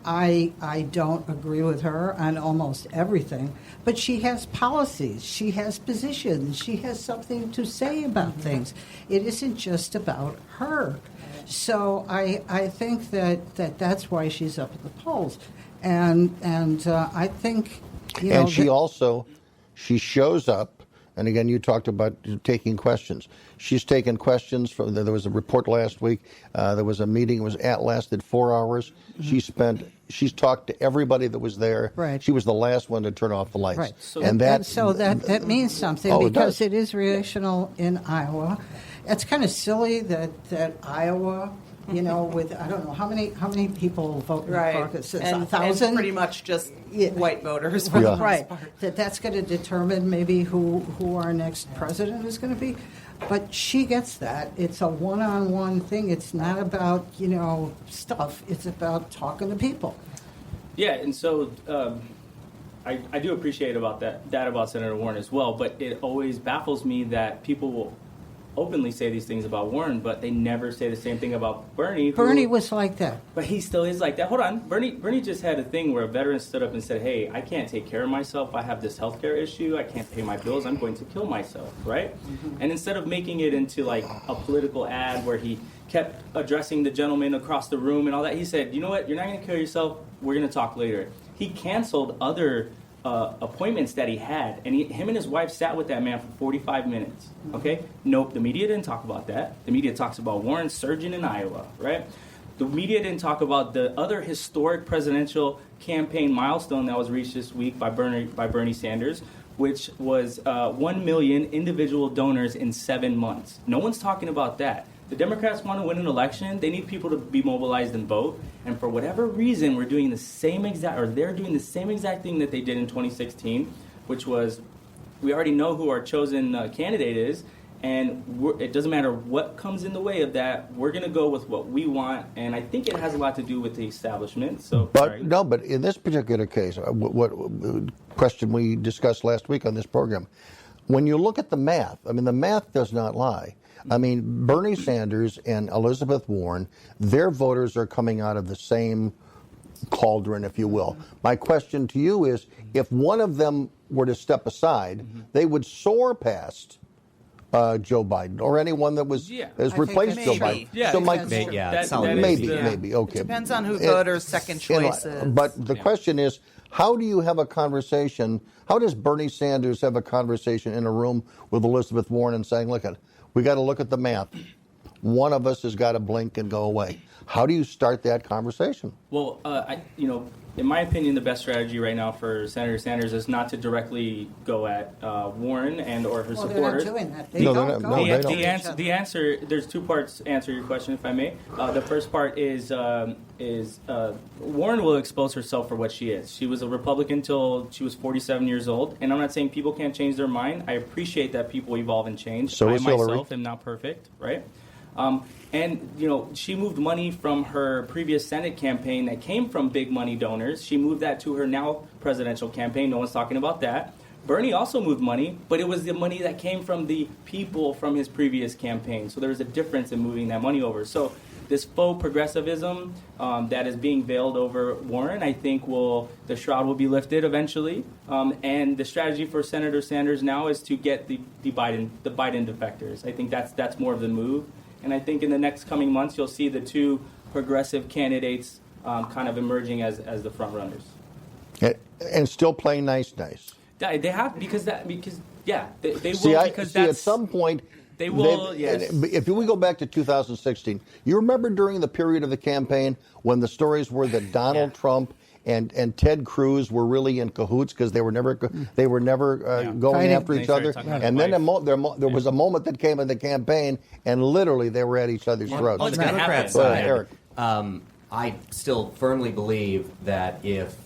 I don't agree with her on almost everything, but she has policies, she has positions, she has something to say about things. It isn't just about her. So I think that's why she's up at the polls, and I think and she shows up. And again, you talked about taking questions. She's taken questions from. There was a report last week. There was a meeting. Lasted 4 hours. She's talked to everybody that was there. Right. She was the last one to turn off the lights. Right. So that means something because it is relational in Iowa. It's kind of silly that Iowa, with I don't know how many people vote in the caucus. It's 1,000, and pretty much just white voters. Right. That's going to determine maybe who our next president is going to be. But she gets that. It's a one-on-one thing. It's not about stuff. It's about talking to people. Yeah, and so I do appreciate about that about Senator Warren as well. But it always baffles me that people will openly say these things about Warren, but they never say the same thing about Bernie. Bernie was like that. But he still is like that. Hold on. Bernie just had a thing where a veteran stood up and said, hey, I can't take care of myself. I have this healthcare issue. I can't pay my bills. I'm going to kill myself, right? Mm-hmm. And instead of making it into like a political ad where he kept addressing the gentleman across the room and all that, he said, you know what? You're not going to kill yourself. We're going to talk later. He canceled other appointments that he had, and him and his wife sat with that man for 45 minutes. Okay? Nope, the media didn't talk about that. The media talks about Warren surging in Iowa, right? The media didn't talk about the other historic presidential campaign milestone that was reached this week by Bernie Sanders, which was 1 million individual donors in 7 months. No one's talking about that. The Democrats want to win an election. They need people to be mobilized and vote. And for whatever reason, they're doing the same exact thing that they did in 2016, which was we already know who our chosen candidate is, and it doesn't matter what comes in the way of that. We're going to go with what we want, and I think it has a lot to do with the establishment. But in this particular case, what question we discussed last week on this program, when you look at the math, I mean, the math does not lie. I mean, Bernie Sanders and Elizabeth Warren, their voters are coming out of the same cauldron, if you will. My question to you is, if one of them were to step aside, they would soar past Joe Biden or anyone that has replaced Joe Biden. Yeah, so maybe. Okay. It depends on who voters' second choice is. But the question is, how do you have a conversation? How does Bernie Sanders have a conversation in a room with Elizabeth Warren and saying, look, we got to look at the math. One of us has got to blink and go away. How do you start that conversation? Well, in my opinion, the best strategy right now for Senator Sanders is not to directly go at Warren and or her supporters. They're not doing that. They don't. The answer, there's two parts to answer your question, if I may. The first part is Warren will expose herself for what she is. She was a Republican until she was 47 years old, and I'm not saying people can't change their mind. I appreciate that people evolve and change. So I is Hillary. myself am not perfect, right? And she moved money from her previous Senate campaign that came from big money donors. She moved that to her now presidential campaign. No one's talking about that. Bernie also moved money, but it was the money that came from the people from his previous campaign. So there's a difference in moving that money over. So this faux progressivism that is being veiled over Warren, I think the shroud will be lifted eventually. And the strategy for Senator Sanders now is to get the Biden defectors. I think that's more of the move. And I think in the next coming months, you'll see the two progressive candidates kind of emerging as the front runners. And still playing nice. They have they See, will because at some point they will. Yes. If we go back to 2016, you remember during the period of the campaign when the stories were that Donald Trump and Ted Cruz were really in cahoots because they were never going after each other. And then there was a moment that came in the campaign, and literally they were at each other's throats. On the Democrat side, I still firmly believe that if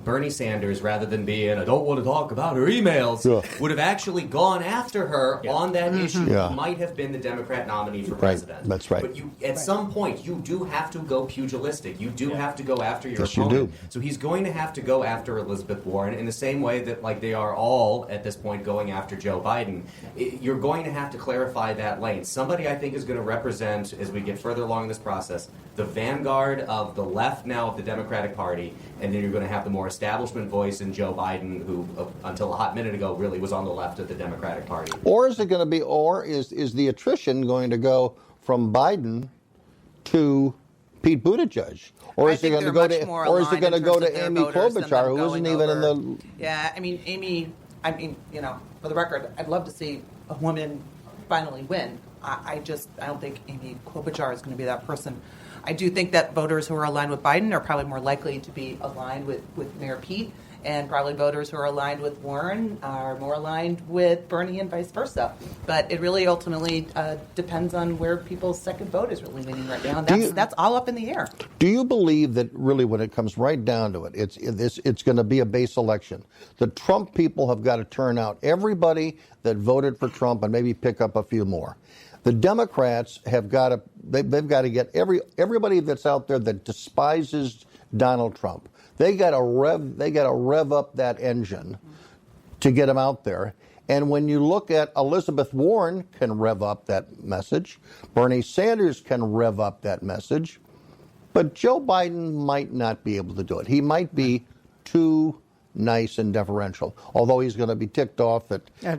Bernie Sanders, rather than being, I don't want to talk about her emails, would have actually gone after her on that issue. Yeah. He might have been the Democrat nominee for president. That's right. But at some point, you do have to go pugilistic. You do have to go after your Yes, you opponent. do. So he's going to have to go after Elizabeth Warren in the same way that, like, they are all, at this point, going after Joe Biden. You're going to have to clarify that lane. Somebody, I think, is going to represent, as we get further along in this process, the vanguard of the left now of the Democratic Party, and then you're going to have the more establishment voice in Joe Biden, who until a hot minute ago really was on the left of the Democratic Party. Or is it going to be, or is the attrition going to go from Biden to Pete Buttigieg? Or is it going to go to, or is it going to go to Amy Klobuchar, who isn't even in the? Yeah, I mean, Amy. I mean, you know, for the record, I'd love to see a woman finally win. I don't think Amy Klobuchar is going to be that person. I do think that voters who are aligned with Biden are probably more likely to be aligned with Mayor Pete, and probably voters who are aligned with Warren are more aligned with Bernie and vice versa. But it really ultimately depends on where people's second vote is really leaning right now, and that's all up in the air. Do you believe that really, when it comes right down to it, it's going to be a base election? The Trump people have got to turn out everybody that voted for Trump and maybe pick up a few more. The Democrats have got to, they've got to get everybody that's out there that despises Donald Trump. They got to rev up that engine to get him out there. And when you look at Elizabeth Warren can rev up that message, Bernie Sanders can rev up that message, but Joe Biden might not be able to do it. He might be too nice and deferential, although he's going to be ticked off that Hunter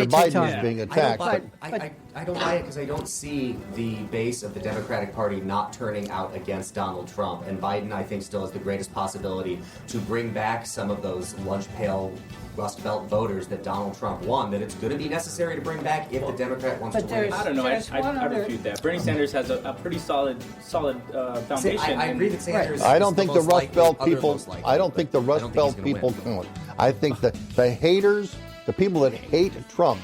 Biden is being attacked. I don't buy it because I don't see the base of the Democratic Party not turning out against Donald Trump. And Biden, I think, still has the greatest possibility to bring back some of those lunch pail, Rust Belt voters that Donald Trump won, that it's going to be necessary to bring back if the Democrat wants to win. I don't know. I refute that. Bernie Sanders has a pretty solid foundation. I agree that Sanders. I don't think the Rust Belt people. I don't think the Rust Belt people count. I think that the haters, the people that hate Trump,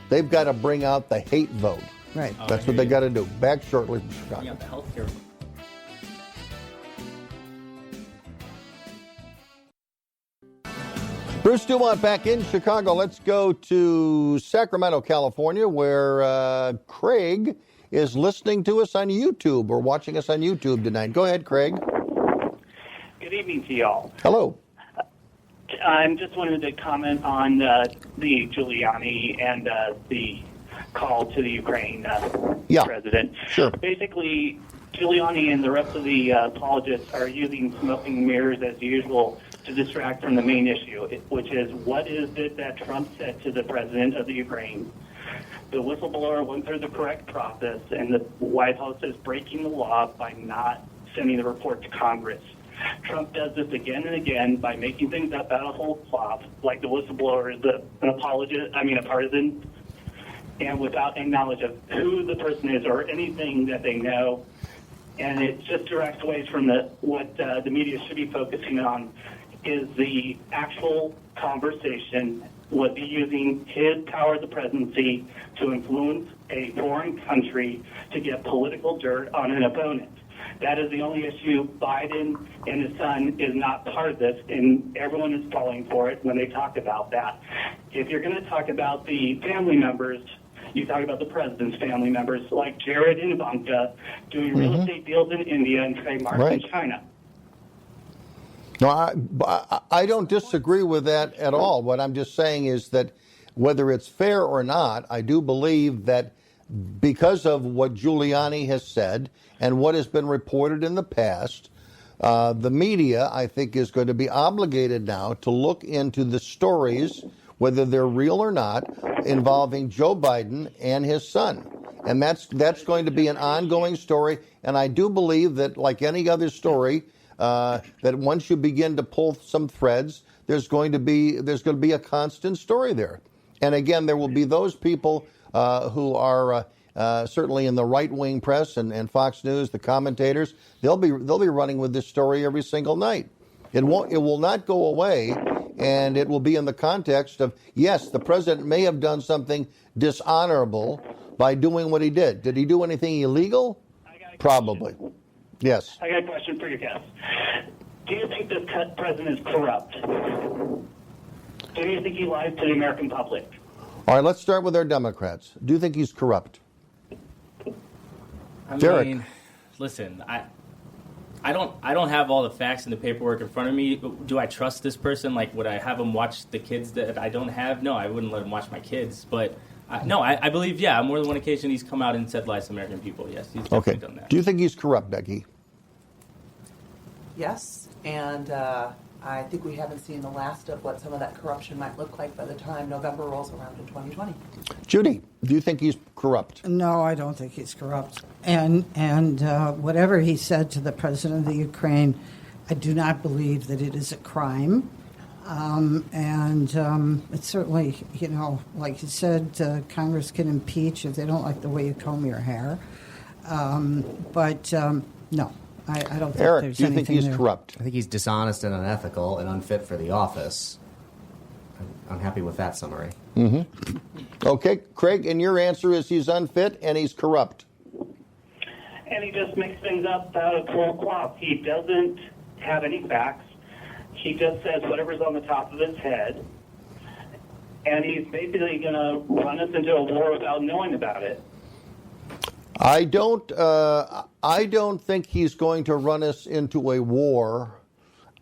they've got to bring out the hate vote. Right. That's what they got to do. Back shortly from Chicago. Yeah, the healthcare. Bruce DuMont back in Chicago. Let's go to Sacramento, California, where Craig is listening to us on YouTube or watching us on YouTube tonight. Go ahead, Craig. Good evening to y'all. Hello. I'm just wanted to comment on the Giuliani and the call to the Ukraine president. Sure. Basically, Giuliani and the rest of the apologists are using smoke and mirrors as usual to distract from the main issue, which is what is it that Trump said to the president of the Ukraine? The whistleblower went through the correct process, and the White House is breaking the law by not sending the report to Congress. Trump does this again and again by making things up out of whole cloth, like the whistleblower is a partisan, and without any knowledge of who the person is or anything that they know. And it just directs away from what the media should be focusing on is the actual conversation. Was he using his power of the presidency to influence a foreign country to get political dirt on an opponent? That is the only issue. Biden and his son is not part of this, and everyone is falling for it when they talk about that. If you're going to talk about the family members, you talk about the president's family members, like Jared and Ivanka, doing real estate deals in India and trademarks in China. No, I don't disagree with that at all. What I'm just saying is that whether it's fair or not, I do believe that because of what Giuliani has said and what has been reported in the past, the media, I think, is going to be obligated now to look into the stories, whether they're real or not, involving Joe Biden and his son. And that's going to be an ongoing story. And I do believe that, like any other story, that once you begin to pull some threads, there's going to be a constant story there. And again, there will be those people who are certainly in the right-wing press and Fox News, the commentators. They'll be running with this story every single night. It will not go away, and it will be in the context of, yes, the president may have done something dishonorable by doing what he did. Did he do anything illegal? Probably. Yes. I got a question for you guys. do you think this president is corrupt? Do you think he lies to the American public? All right, let's start with our Democrats. Do you think he's corrupt? I mean, listen, I don't have all the facts and the paperwork in front of me. Do I trust this person? Like, would I have him watch the kids that I don't have? No, I wouldn't let him watch my kids. But I believe, on more than one occasion, he's come out and said lies to American people. Yes, he's definitely done that. Do you think he's corrupt, Becky? Yes, and I think we haven't seen the last of what some of that corruption might look like by the time November rolls around in 2020. Judy, do you think he's corrupt? No, I don't think he's corrupt. And whatever he said to the president of the Ukraine, I do not believe that it is a crime. It's certainly, like you said, Congress can impeach if they don't like the way you comb your hair. No. I don't think Eric, there's do you think he's there. corrupt? I think he's dishonest and unethical and unfit for the office. I'm happy with that summary. Mm-hmm. Okay, Craig, and your answer is he's unfit and he's corrupt. And he just makes things up out of whole cloth. He doesn't have any facts. He just says whatever's on the top of his head. And he's basically going to run us into a war without knowing about it. I don't think he's going to run us into a war.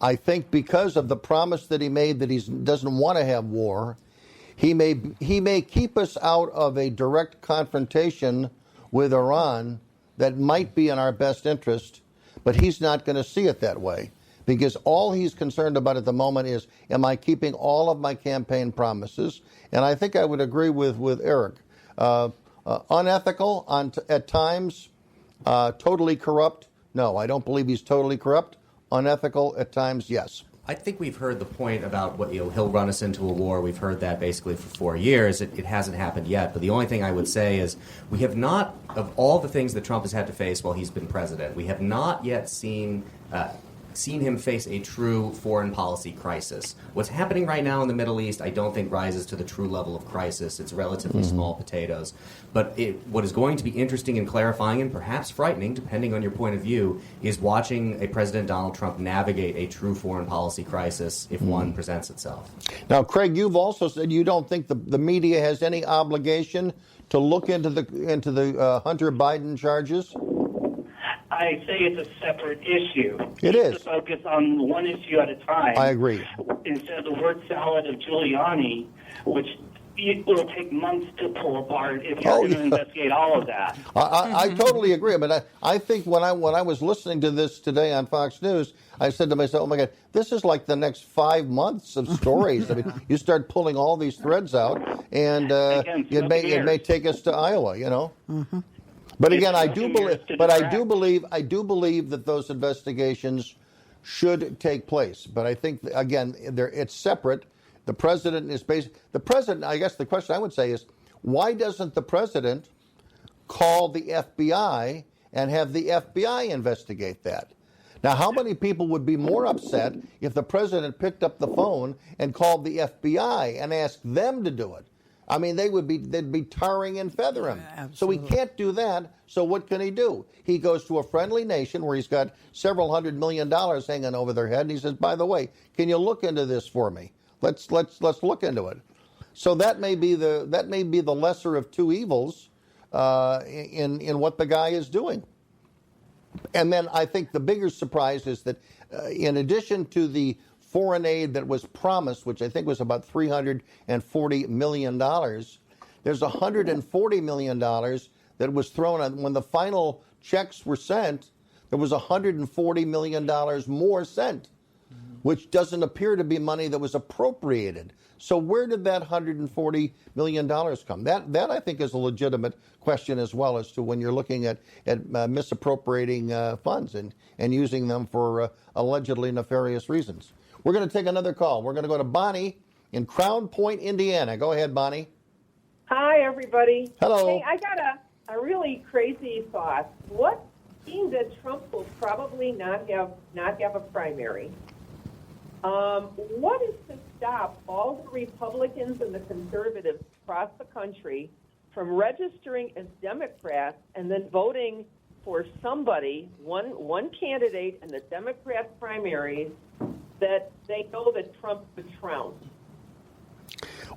I think because of the promise that he made that he doesn't want to have war, he may keep us out of a direct confrontation with Iran that might be in our best interest, but he's not going to see it that way because all he's concerned about at the moment is, am I keeping all of my campaign promises? And I think I would agree with Eric. Unethical at times, totally corrupt. No, I don't believe he's totally corrupt. Unethical at times, yes. I think we've heard the point about what he'll run us into a war. We've heard that basically for 4 years. It hasn't happened yet. But the only thing I would say is we have not, of all the things that Trump has had to face while he's been president, we have not yet seen him face a true foreign policy crisis. What's happening right now in the Middle East, I don't think rises to the true level of crisis. It's relatively small potatoes. But what is going to be interesting and clarifying and perhaps frightening, depending on your point of view, is watching a President Donald Trump navigate a true foreign policy crisis if one presents itself. Now, Craig, you've also said you don't think the media has any obligation to look into the Hunter Biden charges. I say it's a separate issue. It is. To focus on one issue at a time. I agree. Instead of the word salad of Giuliani, which it will take months to pull apart if you're going to investigate all of that. I totally agree. But I think when I was listening to this today on Fox News, I said to myself, oh, my God, this is like the next 5 months of stories. I mean, you start pulling all these threads out, and it may take us to Iowa, Mm-hmm. But again, I do believe that those investigations should take place. But I think again, it's separate. The president is the president. I guess the question I would say is, why doesn't the president call the FBI and have the FBI investigate that? Now, how many people would be more upset if the president picked up the phone and called the FBI and asked them to do it? I mean, they'd be tarring and feathering him. Absolutely. So he can't do that. So what can he do? He goes to a friendly nation where he's got several $100 million hanging over their head, and he says, "By the way, can you look into this for me? Let's look into it." So that may be the lesser of two evils in what the guy is doing. And then I think the bigger surprise is that in addition to the foreign aid that was promised, which I think was about $340 million, there's $140 million that was thrown on. When the final checks were sent, there was $140 million more sent, which doesn't appear to be money that was appropriated. So where did that $140 million come? That I think is a legitimate question as well, as to when you're looking at misappropriating funds and using them for allegedly nefarious reasons. We're going to take another call. We're going to go to Bonnie in Crown Point, Indiana. Go ahead, Bonnie. Hi, everybody. Hello. Hey, I got a really crazy thought. What, being that Trump will probably not have a primary, what is to stop all the Republicans and the conservatives across the country from registering as Democrats and then voting for somebody, one candidate in the Democrat primaries that they know that Trump would trounce.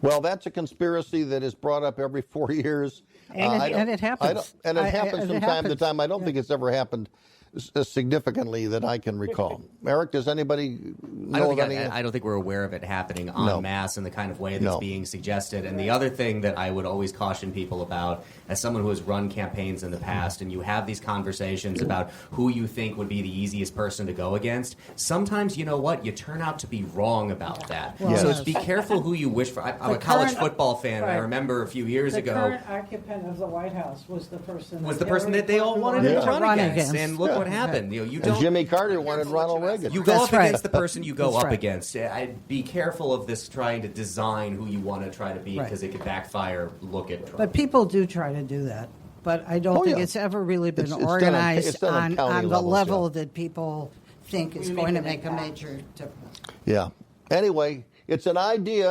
Well, that's a conspiracy that is brought up every 4 years. And it happens. And it happens from time to time. I don't think it's ever happened significantly that I can recall. Eric, does anybody know of any? I don't think we're aware of it happening en masse in the kind of way that's being suggested. And the other thing that I would always caution people about, as someone who has run campaigns in the past, and you have these conversations about who you think would be the easiest person to go against, sometimes, you know what, you turn out to be wrong about that. Well, so be careful who you wish for. I'm a college football fan, and I remember a few years ago. The current occupant of the White House was the person that they all wanted to run against. And look what happened. You don't. Jimmy Carter wanted Ronald Reagan. You go up against the person you go up against. I'd be careful of this trying to design who you want to try to be because it could backfire. Look at Trump. But people do try to do that. But I don't think it's ever really been organized on the level that people think is going to make a major difference. Yeah. Anyway, it's an idea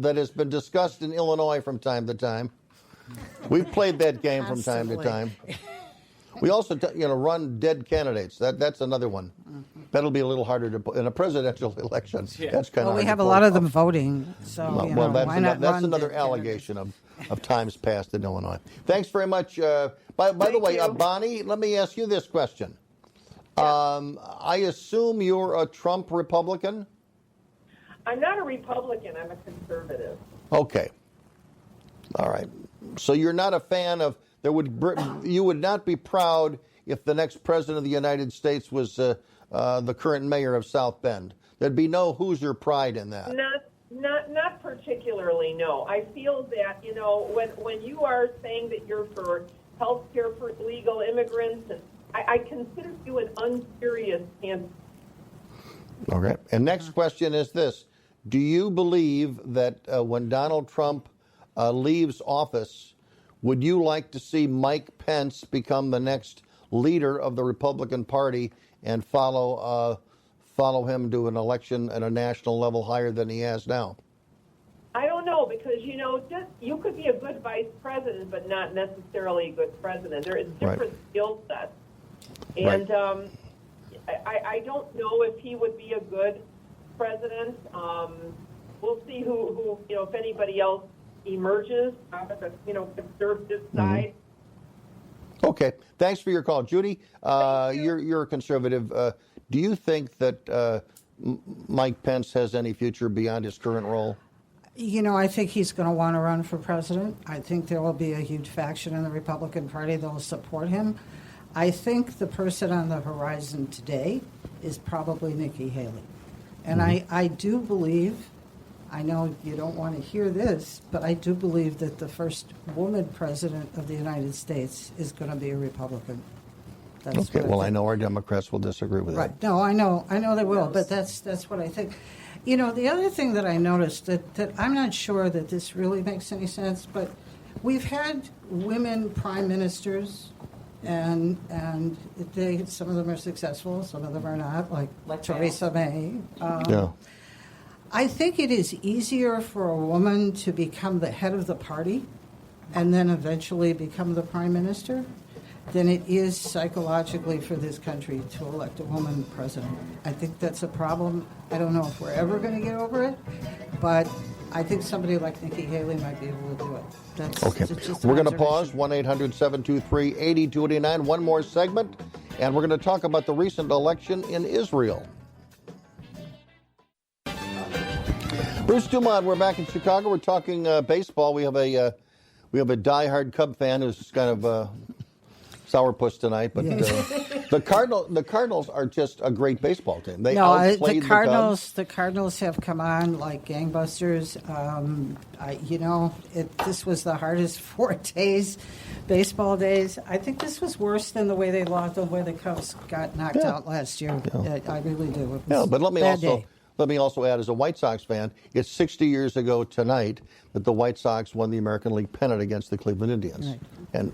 that has been discussed in Illinois from time to time. We've played that game from time to time. We also, run dead candidates. That's another one. That'll be a little harder to put in a presidential election. Yeah. That's kind of. Well, we have a lot of them voting, so why not that's another allegation of times past in Illinois. Thanks very much. By the way, Bonnie, let me ask you this question. I assume you're a Trump Republican? I'm not a Republican. I'm a conservative. Okay. All right. So you're not a fan of. You would not be proud if the next president of the United States was the current mayor of South Bend. There'd be no Hoosier pride in that. Not particularly. No, I feel that when you are saying that you're for health care for illegal immigrants, and I consider you an unserious candidate. Okay. And next question is this: do you believe that when Donald Trump leaves office, would you like to see Mike Pence become the next leader of the Republican Party and follow him to an election at a national level higher than he has now? I don't know, because you could be a good vice president, but not necessarily a good president. There is different skill sets, and I don't know if he would be a good president. We'll see who if anybody else emerges out of the conservative side. Okay, thanks for your call, Judy. You're a conservative. Do you think that Mike Pence has any future beyond his current role? I think he's going to want to run for president. I think there will be a huge faction in the Republican Party that will support him. I think the person on the horizon today is probably Nikki Haley. And I do believe, I know you don't want to hear this, but I do believe that the first woman president of the United States is going to be a Republican. That's okay, well, I know our Democrats will disagree with that. No, I know they will, but that's what I think. The other thing that I noticed that I'm not sure that this really makes any sense, but we've had women prime ministers, and some of them are successful, some of them are not, like Theresa May. I think it is easier for a woman to become the head of the party and then eventually become the prime minister than it is psychologically for this country to elect a woman president. I think that's a problem. I don't know if we're ever going to get over it, but I think somebody like Nikki Haley might be able to do it. Okay. We're going to pause, 1-800-723-8289. One more segment, and we're going to talk about the recent election in Israel. Bruce DuMont, we're back in Chicago. We're talking baseball. We have a diehard Cub fan who's kind of sourpuss tonight, but the Cardinals are just a great baseball team. They outplayed the Cubs. The Cardinals have come on like gangbusters. This was the hardest 4 days, baseball days. I think this was worse than the way they lost, the way the Cubs got knocked out last year. Yeah. I really do. But let me also add, as a White Sox fan, it's 60 years ago tonight that the White Sox won the American League pennant against the Cleveland Indians. Right. And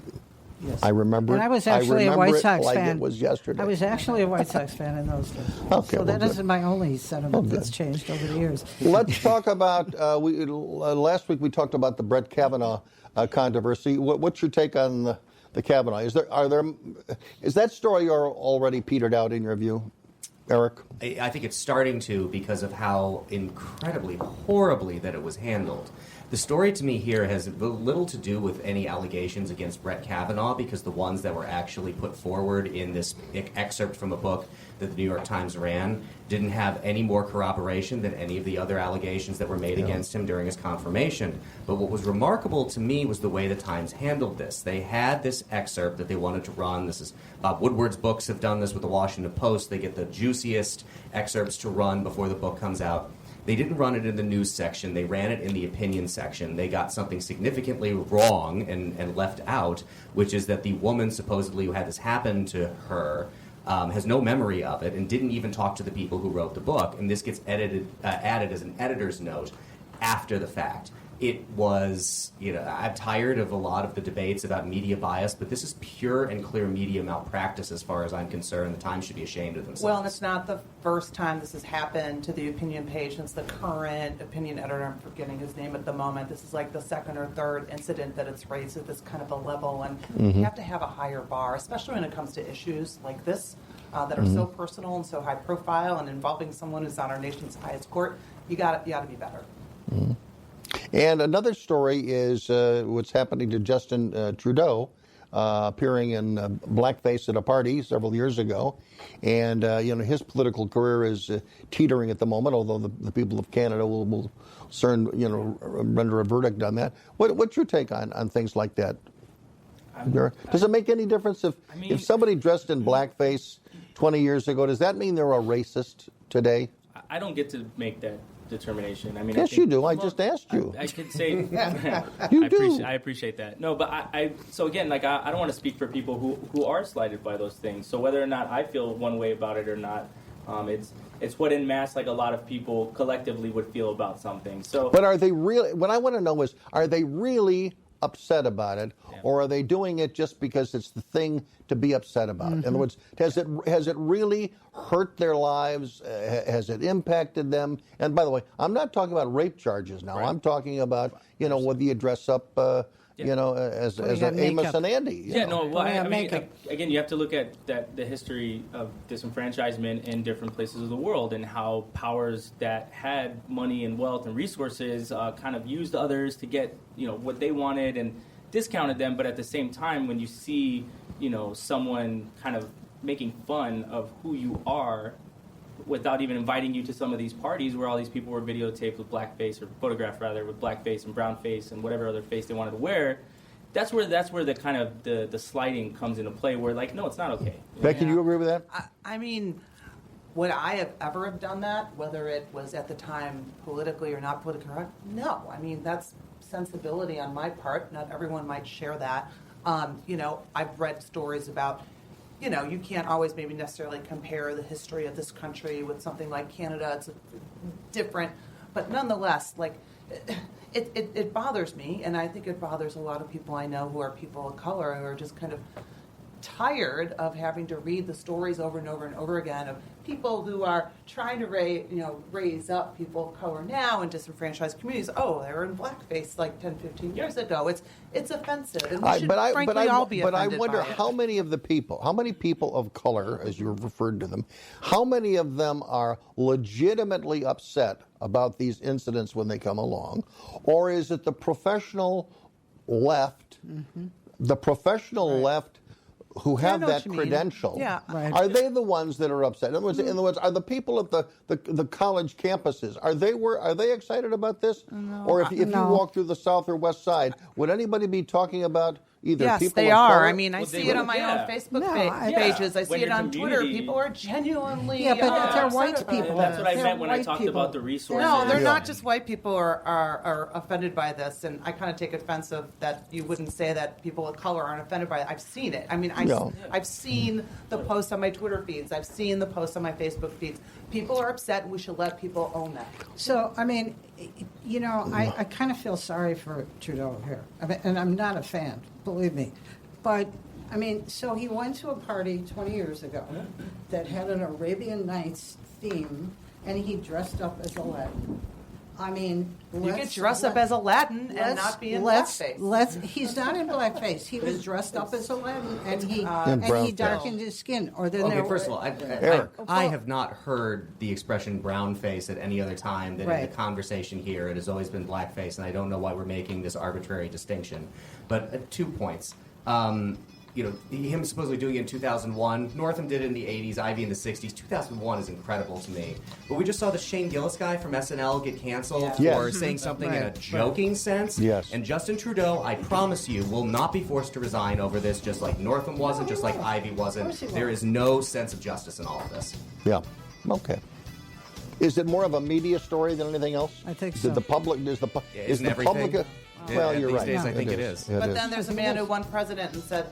I remember and I was actually a White Sox fan. It was yesterday. I was actually a White Sox fan in those days. Okay, so that isn't my only sentiment that's changed over the years. Let's talk about, last week we talked about the Brett Kavanaugh controversy. What's your take on the Kavanaugh. Is that story already petered out in your view, Eric? I think it's starting to because of how incredibly horribly that it was handled. The story to me here has little to do with any allegations against Brett Kavanaugh, because the ones that were actually put forward in this excerpt from a book that the New York Times ran didn't have any more corroboration than any of the other allegations that were made against him during his confirmation. But what was remarkable to me was the way the Times handled this. They had this excerpt that they wanted to run. This is Bob Woodward's books have done this with the Washington Post. They get the juiciest excerpts to run before the book comes out. They didn't run it in the news section. They ran it in the opinion section. They got something significantly wrong and left out, which is that the woman supposedly who had this happen to her has no memory of it and didn't even talk to the people who wrote the book. And this gets added as an editor's note after the fact. It was, I'm tired of a lot of the debates about media bias, but this is pure and clear media malpractice as far as I'm concerned. The Times should be ashamed of themselves. Well, and it's not the first time this has happened to the opinion page since the current opinion editor, I'm forgetting his name at the moment. This is like the second or third incident that it's raised at this kind of a level, and you have to have a higher bar, especially when it comes to issues like this that are so personal and so high profile and involving someone who's on our nation's highest court. You got to be better. Mm-hmm. And another story is what's happening to Justin Trudeau, appearing in blackface at a party several years ago. And, his political career is teetering at the moment, although the people of Canada will soon, render a verdict on that. What's your take on things like that? Does it make any difference if somebody dressed in blackface 20 years ago, does that mean they're a racist today? I don't get to make that determination. I mean, yes, you do. I just asked you. I could say you do. I appreciate that. No, but so again, I don't want to speak for people who are slighted by those things. So whether or not I feel one way about it or not, it's what en masse, like a lot of people collectively would feel about something. So, but are they really? What I want to know is, are they really upset about it, or are they doing it just because it's the thing to be upset about? In other words, has it really hurt their lives? Has it impacted them? And by the way, I'm not talking about rape charges now. Right. I'm talking about whether you dress up as Amos and Andy. Yeah, no, well, I mean, again, you have to look at the history of disenfranchisement in different places of the world and how powers that had money and wealth and resources kind of used others to get, what they wanted and discounted them. But at the same time, when you see, someone kind of making fun of who you are without even inviting you to some of these parties where all these people were videotaped with blackface, or photographed rather with blackface and brown face and whatever other face they wanted to wear, that's where the kind of the slighting comes into play, where no, it's not okay. Becky, do you agree with that? I mean, would I ever have done that, whether it was at the time politically or not politically correct? No. I mean, that's sensibility on my part. Not everyone might share that. I've read stories about you can't always maybe necessarily compare the history of this country with something like Canada. It's different. But nonetheless, it bothers me, and I think it bothers a lot of people I know who are people of color who are just kind of tired of having to read the stories over and over and over again of people who are trying to raise up people of color now in disenfranchised communities. Oh, they were in blackface 10, 15 years ago. It's offensive. And we should frankly all be offended by it. But I wonder how many people of color, as you referred to them, how many of them are legitimately upset about these incidents when they come along? Or is it the professional left, left who have that credential? Yeah. Right. Are they the ones that are upset? In other words, are the people at the college campuses, are they excited about this? No. Or if you walk through the South or West Side, would anybody be talking about either yes, people they of are. color? I mean, I see it on my own Facebook pages. I see it on Twitter. People are genuinely but they're white people. That's what I They're meant when I white talked people. about the resources. No, they're not just white people are offended by this, and I kind of take offense of that you wouldn't say that people of color aren't offended by it. I've seen it. I mean, I've seen the posts on my Twitter feeds. I've seen the posts on my Facebook feeds. People are upset, and we should let people own that. So, I mean, I kind of feel sorry for Trudeau here. I mean, and I'm not a fan, believe me. But, I mean, so he went to a party 20 years ago that had an Arabian Nights theme, and he dressed up as Aladdin. I mean, You could dress up as Aladdin and not be in blackface. He's not in blackface. He was dressed up as Aladdin, and he darkened his skin. Or then Okay, first of all, I have not heard the expression brown face at any other time than in the conversation here. It has always been blackface, and I don't know why we're making this arbitrary distinction. But 2 points. Him supposedly doing it in 2001. Northam did it in the 80s, Ivy in the 60s. 2001 is incredible to me. But we just saw the Shane Gillis guy from SNL get canceled for saying something in a joking sense. Yes. And Justin Trudeau, I promise you, will not be forced to resign over this, just like Northam wasn't, just like Ivy wasn't. There is no sense of justice in all of this. Yeah. Okay. Is it more of a media story than anything else? I think so. Is the public? Well, you're right. These days, I think it is. But then there's a man who won president and said,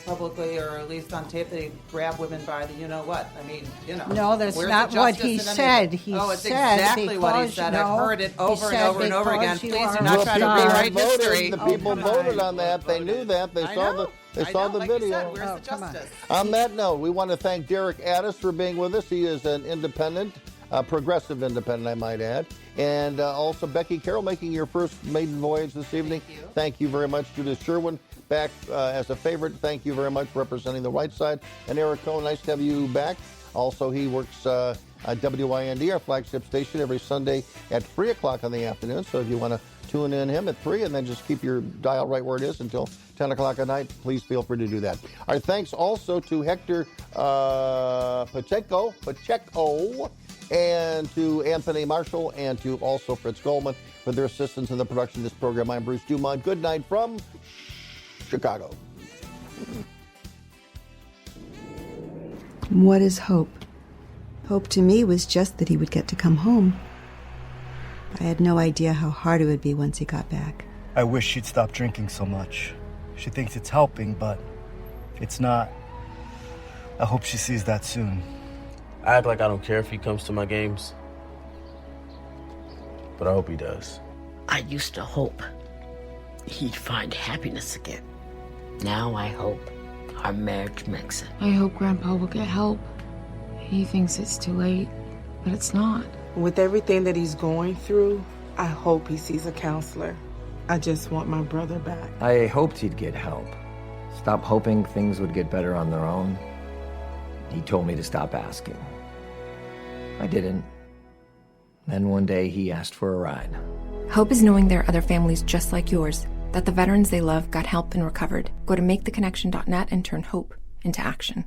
publicly or at least on tape, that he grabbed women by the you-know-what. I mean, No, that's not what he said. It's exactly what he said. I've heard it over and over and over again. Please do not try to rewrite history. The people voted on that. They knew that. They saw the video. Where's the justice? On that note, we want to thank Derek Addis for being with us. He is an independent, progressive independent, I might add. And also Becky Carroll making your first maiden voyage this evening. Thank you very much. Judith Sherwin back as a favorite. Thank you very much for representing the right side. And Eric Kohn, nice to have you back. Also, he works at WIND, our flagship station, every Sunday at 3 o'clock in the afternoon. So if you want to tune in him at 3 and then just keep your dial right where it is until 10 o'clock at night, please feel free to do that. Our thanks also to Hector Pacheco, and to Anthony Marshall, and to also Fritz Goldman for their assistance in the production of this program. I'm Bruce Dumont. Good night from Chicago. What is hope? Hope to me was just that he would get to come home. I had no idea how hard it would be once he got back. I wish she'd stop drinking so much. She thinks it's helping, but it's not. I hope she sees that soon. I act like I don't care if he comes to my games, but I hope he does. I used to hope he'd find happiness again. Now I hope our marriage makes it. I hope Grandpa will get help. He thinks it's too late, but it's not. With everything that he's going through, I hope he sees a counselor. I just want my brother back. I hoped he'd get help. Stop hoping things would get better on their own. He told me to stop asking. I didn't. Then one day he asked for a ride. Hope is knowing there are other families just like yours, that the veterans they love got help and recovered. Go to maketheconnection.net and turn hope into action.